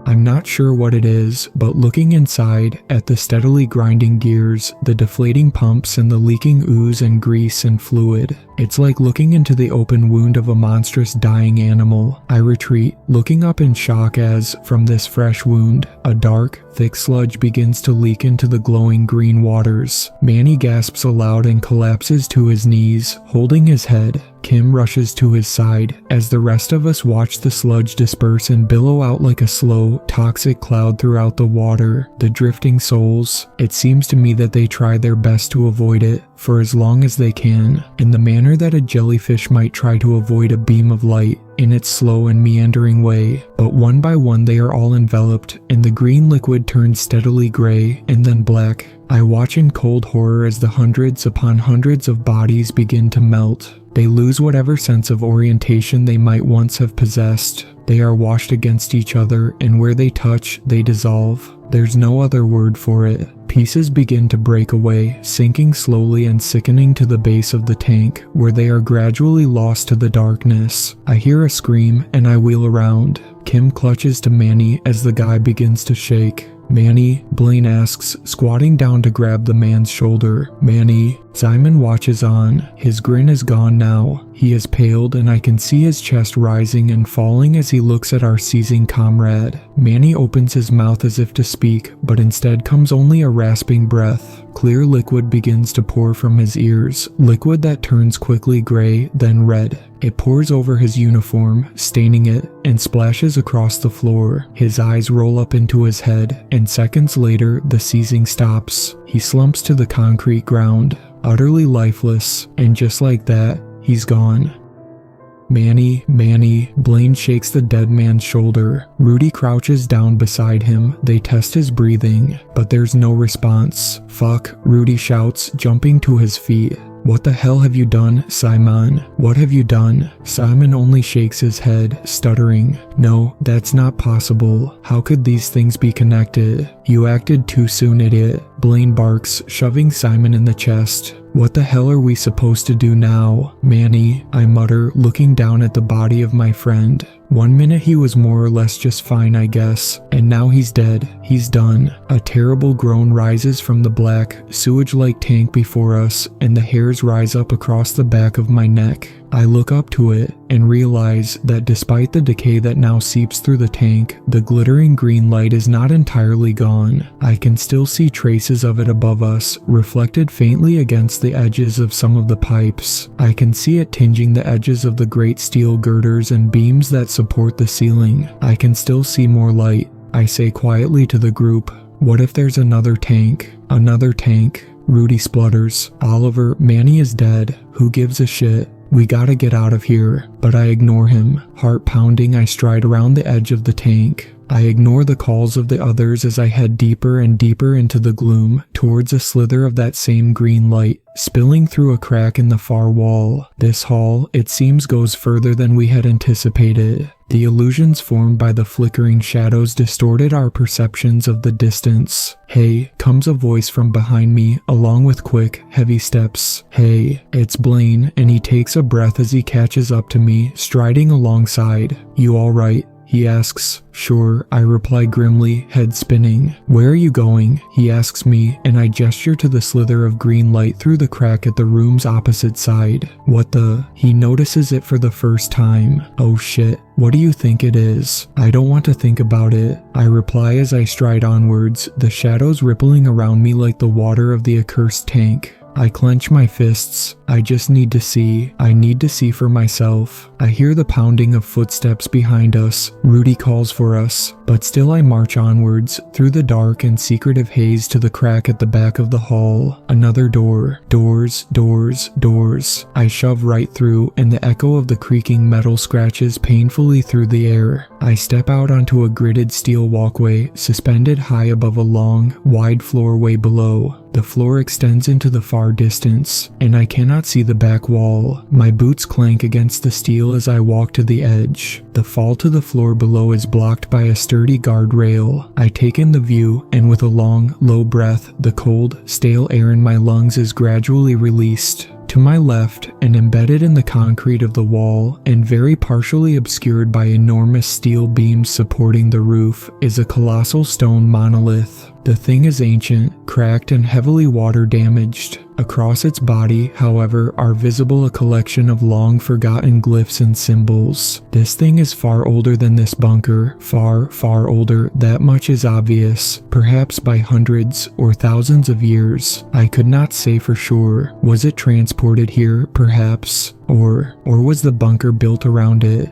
I'm not sure what it is, but looking inside at the steadily grinding gears, the deflating pumps and the leaking ooze and grease and fluid, it's like looking into the open wound of a monstrous dying animal. I retreat, looking up in shock as, from this fresh wound, a dark, thick sludge begins to leak into the glowing green waters. Manny gasps aloud and collapses to his knees, holding his head. Kim rushes to his side, as the rest of us watch the sludge disperse and billow out like a slow, toxic cloud throughout the water. The drifting souls, it seems to me that they try their best to avoid it, for as long as they can, in the manner that a jellyfish might try to avoid a beam of light, in its slow and meandering way, but one by one they are all enveloped, and the green liquid turns steadily gray, and then black. I watch in cold horror as the hundreds upon hundreds of bodies begin to melt. They lose whatever sense of orientation they might once have possessed. They are washed against each other, and where they touch, they dissolve. There's no other word for it. Pieces begin to break away, sinking slowly and sickening to the base of the tank, where they are gradually lost to the darkness. I hear a scream, and I wheel around. Kim clutches to Manny as the guy begins to shake. "Manny?" Blaine asks, squatting down to grab the man's shoulder. "Manny?" Simon watches on. His grin is gone now. He is paled, and I can see his chest rising and falling as he looks at our seizing comrade. Manny opens his mouth as if to speak, but instead comes only a rasping breath. Clear liquid begins to pour from his ears, liquid that turns quickly gray, then red. It pours over his uniform, staining it, and splashes across the floor. His eyes roll up into his head, and seconds later, the seizing stops. He slumps to the concrete ground, utterly lifeless, and just like that, he's gone. "Manny, Manny." Blaine shakes the dead man's shoulder. Rudy crouches down beside him. They test his breathing, but there's no response. "Fuck," Rudy shouts, jumping to his feet. "What the hell have you done, Simon? What have you done?" Simon only shakes his head, stuttering. "No, that's not possible. How could these things be connected? You acted too soon, idiot." Blaine barks, shoving Simon in the chest. "What the hell are we supposed to do now?" "Manny," I mutter, looking down at the body of my friend. One minute he was more or less just fine, I guess, and now he's dead. He's done. A terrible groan rises from the black, sewage-like tank before us, and the hairs rise up across the back of my neck. I look up to it and realize that despite the decay that now seeps through the tank, the glittering green light is not entirely gone. I can still see traces of it above us, reflected faintly against the edges of some of the pipes. I can see it tinging the edges of the great steel girders and beams that support the ceiling. I can still see more light. I say quietly to the group, "What if there's another tank? Another tank?" Rudy splutters. "Oliver, Manny is dead. Who gives a shit? We gotta get out of here." But I ignore him. Heart pounding, I stride around the edge of the tank. I ignore the calls of the others as I head deeper and deeper into the gloom, towards a slither of that same green light, spilling through a crack in the far wall. This hall, it seems, goes further than we had anticipated. The illusions formed by the flickering shadows distorted our perceptions of the distance. "Hey," comes a voice from behind me, along with quick, heavy steps. "Hey." It's Blaine, and he takes a breath as he catches up to me, striding alongside. "You alright?" he asks. "Sure," I reply grimly, head spinning. "Where are you going?" he asks me, and I gesture to the slither of green light through the crack at the room's opposite side. "What the?" He notices it for the first time. "Oh shit. What do you think it is?" "I don't want to think about it," I reply as I stride onwards, the shadows rippling around me like the water of the accursed tank. I clench my fists. I just need to see. I need to see for myself. I hear the pounding of footsteps behind us. Rudy calls for us, but still I march onwards through the dark and secretive haze to the crack at the back of the hall. Another door. Doors, doors, doors. I shove right through, and the echo of the creaking metal scratches painfully through the air. I step out onto a gridded steel walkway suspended high above a long, wide floorway below. The floor extends into the far distance, and I cannot see the back wall. My boots clank against the steel as I walk to the edge. The fall to the floor below is blocked by a sturdy guardrail. I take in the view, and with a long, low breath, the cold, stale air in my lungs is gradually released. To my left, and embedded in the concrete of the wall, and very partially obscured by enormous steel beams supporting the roof, is a colossal stone monolith. The thing is ancient, cracked, and heavily water damaged. Across its body, however, are visible a collection of long forgotten glyphs and symbols. This thing is far older than this bunker, far, far older, that much is obvious, perhaps by hundreds or thousands of years. I could not say for sure. Was it transported here, perhaps? Or was the bunker built around it?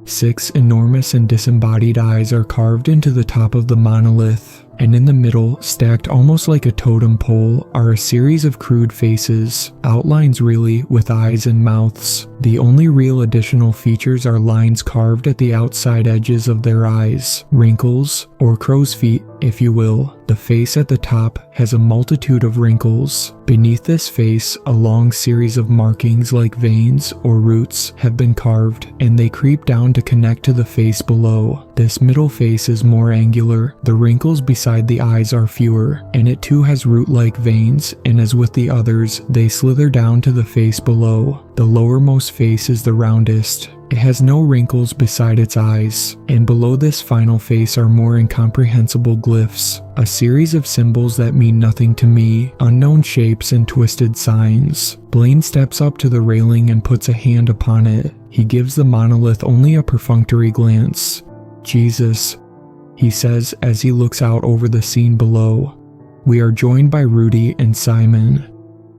6 enormous and disembodied eyes are carved into the top of the monolith, and in the middle, stacked almost like a totem pole, are a series of crude faces, outlines really, with eyes and mouths. The only real additional features are lines carved at the outside edges of their eyes, wrinkles, or crow's feet, if you will. The face at the top has a multitude of wrinkles. Beneath this face, a long series of markings like veins or roots have been carved, and they creep down to connect to the face below. This middle face is more angular. The wrinkles beside the eyes are fewer, and it too has root-like veins, and as with the others, they slither down to the face below. The lowermost face is the roundest. It has no wrinkles beside its eyes, and below this final face are more incomprehensible glyphs, a series of symbols that mean nothing to me, unknown shapes and twisted signs. Blaine steps up to the railing and puts a hand upon it. He gives the monolith only a perfunctory glance. "Jesus," he says as he looks out over the scene below. We are joined by Rudy and Simon.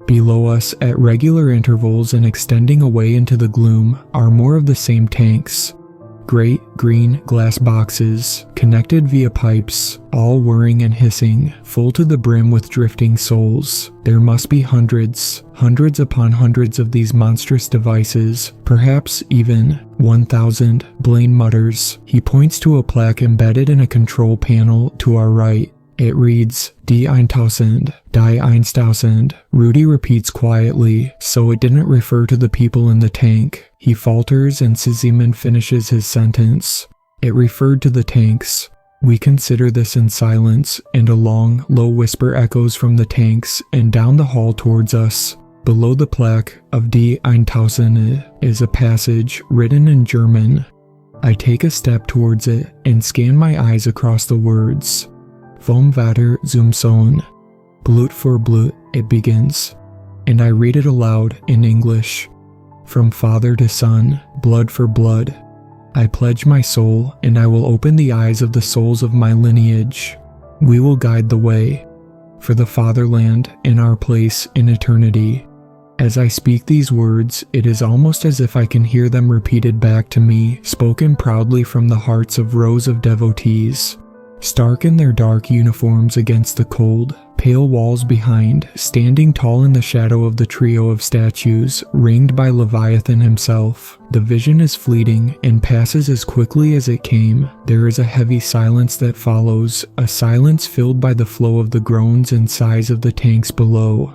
Below us, at regular intervals and extending away into the gloom, are more of the same tanks. Great green glass boxes, connected via pipes, all whirring and hissing, full to the brim with drifting souls. There must be hundreds upon hundreds of these monstrous devices, perhaps even 1,000, Blaine mutters. He points to a plaque embedded in a control panel to our right. It reads, Die 1000, Die 1000. Rudy repeats quietly, so it didn't refer to the people in the tank. He falters and Simon finishes his sentence. It referred to the tanks. We consider this in silence, and a long, low whisper echoes from the tanks and down the hall towards us. Below the plaque of Die 1000 is a passage written in German. I take a step towards it and scan my eyes across the words. Vom Vater zum Sohn. Blut für Blut, it begins, and I read it aloud in English. From father to son, blood for blood. I pledge my soul, and I will open the eyes of the souls of my lineage. We will guide the way for the fatherland and our place in eternity. As I speak these words, it is almost as if I can hear them repeated back to me, spoken proudly from the hearts of rows of devotees. Stark in their dark uniforms against the cold, pale walls behind, standing tall in the shadow of the trio of statues, ringed by Leviathan himself. The vision is fleeting and passes as quickly as it came. There is a heavy silence that follows, a silence filled by the flow of the groans and sighs of the tanks below.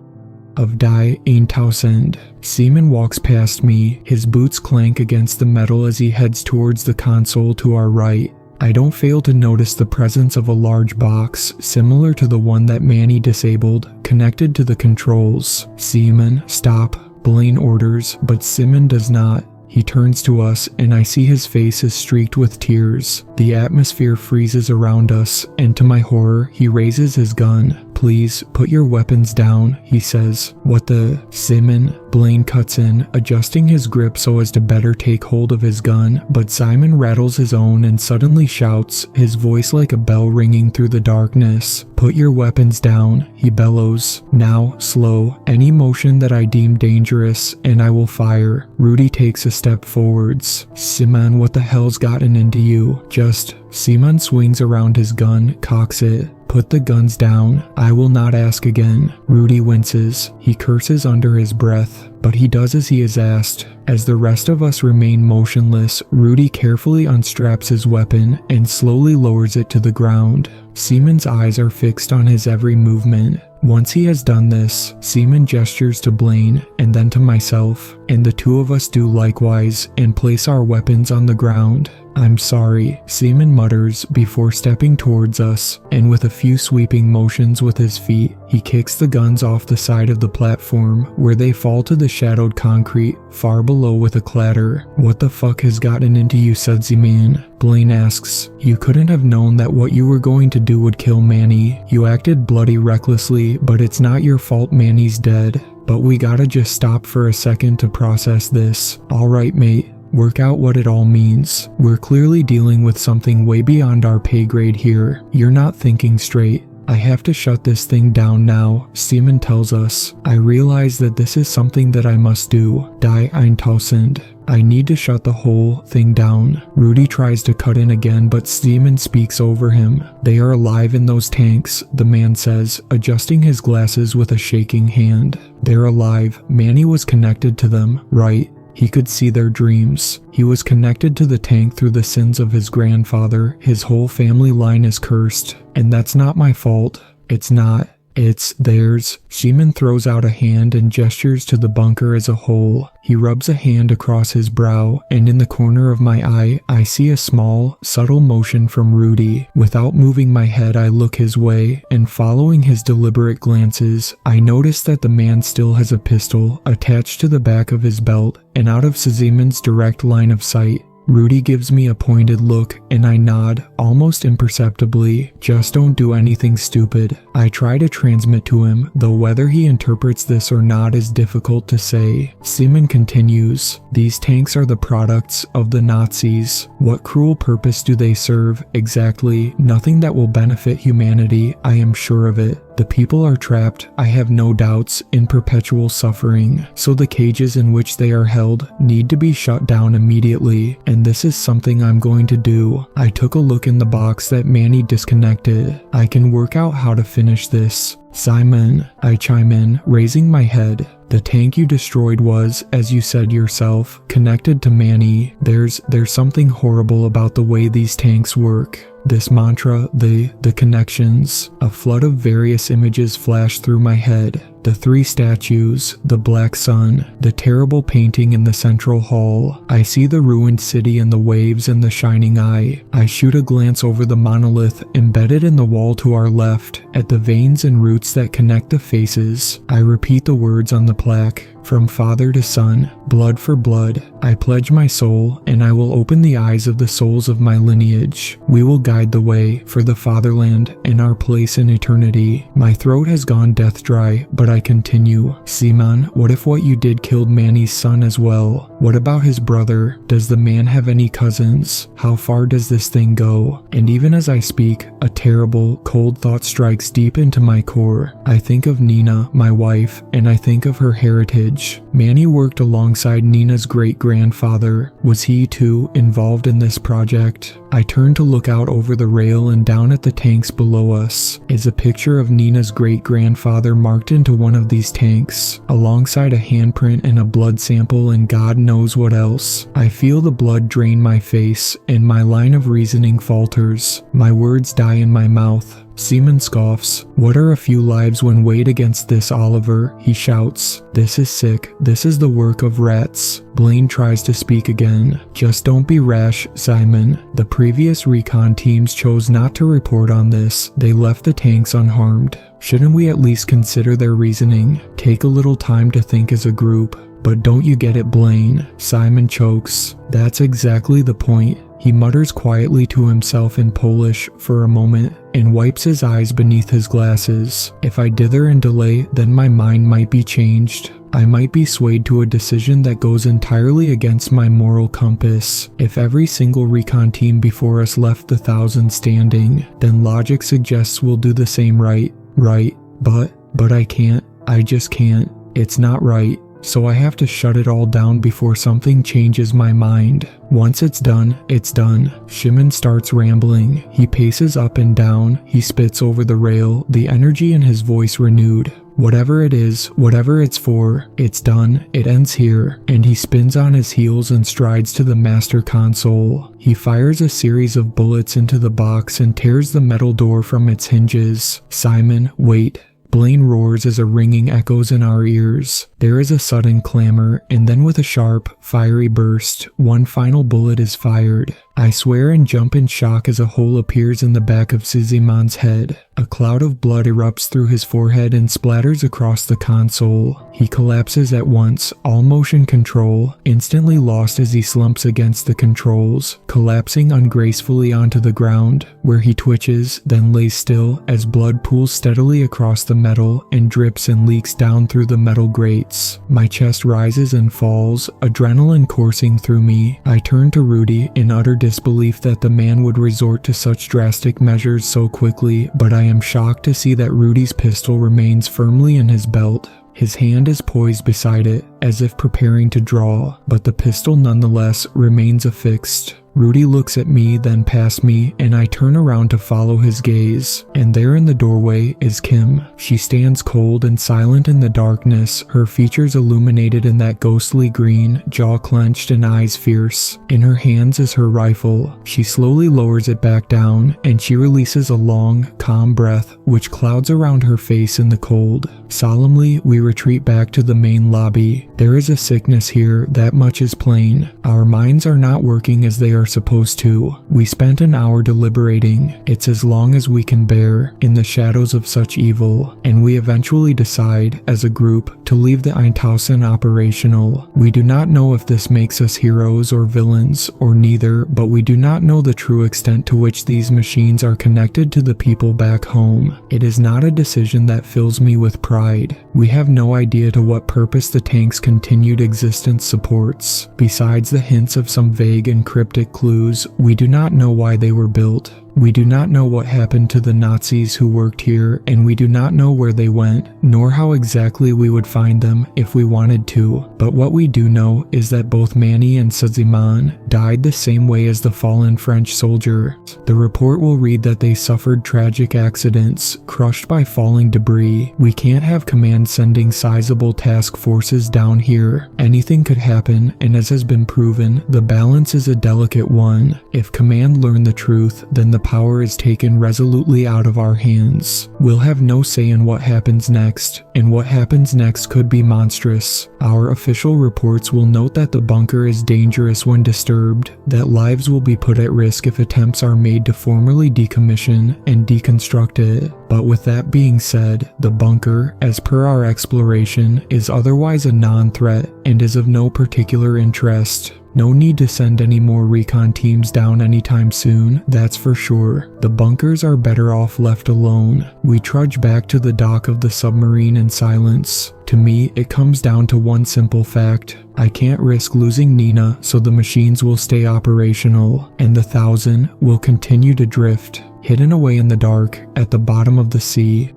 Of Die 1000. Seaman walks past me, his boots clank against the metal as he heads towards the console to our right. I don't fail to notice the presence of a large box, similar to the one that Manny disabled, connected to the controls. Seaman, stop, Blaine orders, but Simon does not. He turns to us, and I see his face is streaked with tears. The atmosphere freezes around us, and to my horror, he raises his gun, please, put your weapons down, he says. What the? Simon? Blaine cuts in, adjusting his grip so as to better take hold of his gun, but Simon rattles his own and suddenly shouts, his voice like a bell ringing through the darkness. Put your weapons down, he bellows. Now, slow, any motion that I deem dangerous, and I will fire. Rudy takes a step forwards. Simon, what the hell's gotten into you? Just... Simon swings around his gun, cocks it. Put the guns down. I will not ask again. Rudy winces. He curses under his breath, but he does as he is asked. As the rest of us remain motionless, Rudy carefully unstraps his weapon and slowly lowers it to the ground. Seaman's eyes are fixed on his every movement. Once he has done this, Seaman gestures to Blaine and then to myself, and the two of us do likewise and place our weapons on the ground. I'm sorry, Seaman mutters before stepping towards us, and with a few sweeping motions with his feet, he kicks the guns off the side of the platform, where they fall to the shadowed concrete far below with a clatter. What the fuck has gotten into you, sudsy man? Blaine asks. You couldn't have known that what you were going to do would kill Manny. You acted bloody recklessly, but it's not your fault Manny's dead. But we gotta just stop for a second to process this. Alright mate. Work out what it all means. We're clearly dealing with something way beyond our pay grade here. You're not thinking straight. I have to shut this thing down now, Seaman tells us. I realize that this is something that I must do. Die eintausend. I need to shut the whole thing down. Rudy tries to cut in again, but Seaman speaks over him. They are alive in those tanks, the man says, adjusting his glasses with a shaking hand. They're alive. Manny was connected to them, right? He could see their dreams. He was connected to the tank through the sins of his grandfather. His whole family line is cursed. And that's not my fault. It's not. It's theirs. Seaman throws out a hand and gestures to the bunker as a whole. He rubs a hand across his brow, and in the corner of my eye, I see a small, subtle motion from Rudy. Without moving my head, I look his way, and following his deliberate glances, I notice that the man still has a pistol attached to the back of his belt, and out of Seaman's direct line of sight. Rudy gives me a pointed look and I nod, almost imperceptibly. Just don't do anything stupid. I try to transmit to him, though whether he interprets this or not is difficult to say. Seaman continues, these tanks are the products of the Nazis. What cruel purpose do they serve? Exactly, nothing that will benefit humanity, I am sure of it. The people are trapped, I have no doubts, in perpetual suffering, so the cages in which they are held need to be shut down immediately, and this is something I'm going to do. I took a look in the box that Manny disconnected. I can work out how to finish this. Simon, I chime in, raising my head. The tank you destroyed was, as you said yourself, connected to Manny. There's something horrible about the way these tanks work. This mantra, the connections. A flood of various images flash through my head. The three statues, the black sun, the terrible painting in the central hall. I see the ruined city and the waves and the shining eye. I shoot a glance over the monolith embedded in the wall to our left, at the veins and roots that connect the faces. I repeat the words on the plaque. From father to son, blood for blood, I pledge my soul, and I will open the eyes of the souls of my lineage. We will guide the way for the fatherland and our place in eternity. My throat has gone death dry, but I continue. Simon, what if what you did killed Manny's son as well? What about his brother? Does the man have any cousins? How far does this thing go? And even as I speak, a terrible, cold thought strikes deep into my core. I think of Nina, my wife, and I think of her heritage. Manny worked alongside Nina's great-grandfather. Was he, too, involved in this project? I turn to look out over the rail and down at the tanks below us. Is a picture of Nina's great-grandfather marked into one of these tanks, alongside a handprint and a blood sample and God knows what else. I feel the blood drain my face, and my line of reasoning falters. My words die in my mouth. Seaman scoffs. What are a few lives when weighed against this, Oliver? He shouts. This is sick. This is the work of rats. Blaine tries to speak again. Just don't be rash, Simon. The previous recon teams chose not to report on this. They left the tanks unharmed. Shouldn't we at least consider their reasoning? Take a little time to think as a group. But don't you get it, Blaine? Simon chokes. That's exactly the point. He mutters quietly to himself in Polish for a moment and wipes his eyes beneath his glasses. If I dither and delay, then my mind might be changed. I might be swayed to a decision that goes entirely against my moral compass. If every single recon team before us left the 1,000 standing, then logic suggests we'll do the same, right? But I can't. I just can't. It's not right. So I have to shut it all down before something changes my mind. Once it's done, it's done. Shimon starts rambling. He paces up and down. He spits over the rail, the energy in his voice renewed. Whatever it is, whatever it's for, it's done, it ends here, and he spins on his heels and strides to the master console. He fires a series of bullets into the box and tears the metal door from its hinges. Simon, wait. Blaine roars as a ringing echoes in our ears. There is a sudden clamor, and then with a sharp, fiery burst, one final bullet is fired. I swear and jump in shock as a hole appears in the back of Szyman's head. A cloud of blood erupts through his forehead and splatters across the console. He collapses at once, all motion control, instantly lost as he slumps against the controls, collapsing ungracefully onto the ground, where he twitches, then lays still as blood pools steadily across the metal and drips and leaks down through the metal grates. My chest rises and falls, adrenaline coursing through me. I turn to Rudy in utter disbelief that the man would resort to such drastic measures so quickly, but I am shocked to see that Rudy's pistol remains firmly in his belt. His hand is poised beside it, as if preparing to draw, but the pistol nonetheless remains affixed. Rudy looks at me, then past me, and I turn around to follow his gaze. And there in the doorway is Kim. She stands cold and silent in the darkness, her features illuminated in that ghostly green, jaw clenched and eyes fierce. In her hands is her rifle. She slowly lowers it back down, and she releases a long, calm breath, which clouds around her face in the cold. Solemnly, we retreat back to the main lobby. There is a sickness here, that much is plain. Our minds are not working as they are supposed to. We spent an hour deliberating. It's as long as we can bear in the shadows of such evil, and we eventually decide, as a group, to leave the 1000 operational. We do not know if this makes us heroes or villains, or neither, but we do not know the true extent to which these machines are connected to the people back home. It is not a decision that fills me with pride. We have no idea to what purpose the tank's continued existence supports. Besides the hints of some vague and cryptic clues, we do not know why they were built. We do not know what happened to the Nazis who worked here, and we do not know where they went, nor how exactly we would find them if we wanted to. But what we do know is that both Manny and Szyman died the same way as the fallen French soldier. The report will read that they suffered tragic accidents, crushed by falling debris. We can't have command sending sizable task forces down here. Anything could happen, and as has been proven, the balance is a delicate one. If command learn the truth, then the power is taken resolutely out of our hands. We'll have no say in what happens next, and what happens next could be monstrous. Our official reports will note that the bunker is dangerous when disturbed, that lives will be put at risk if attempts are made to formally decommission and deconstruct it. But with that being said, the bunker, as per our exploration, is otherwise a non-threat and is of no particular interest. No need to send any more recon teams down anytime soon, that's for sure. The bunkers are better off left alone. We trudge back to the dock of the submarine in silence. To me, it comes down to one simple fact. I can't risk losing Nina, so the machines will stay operational, and the 1000 will continue to drift, hidden away in the dark at the bottom of the sea.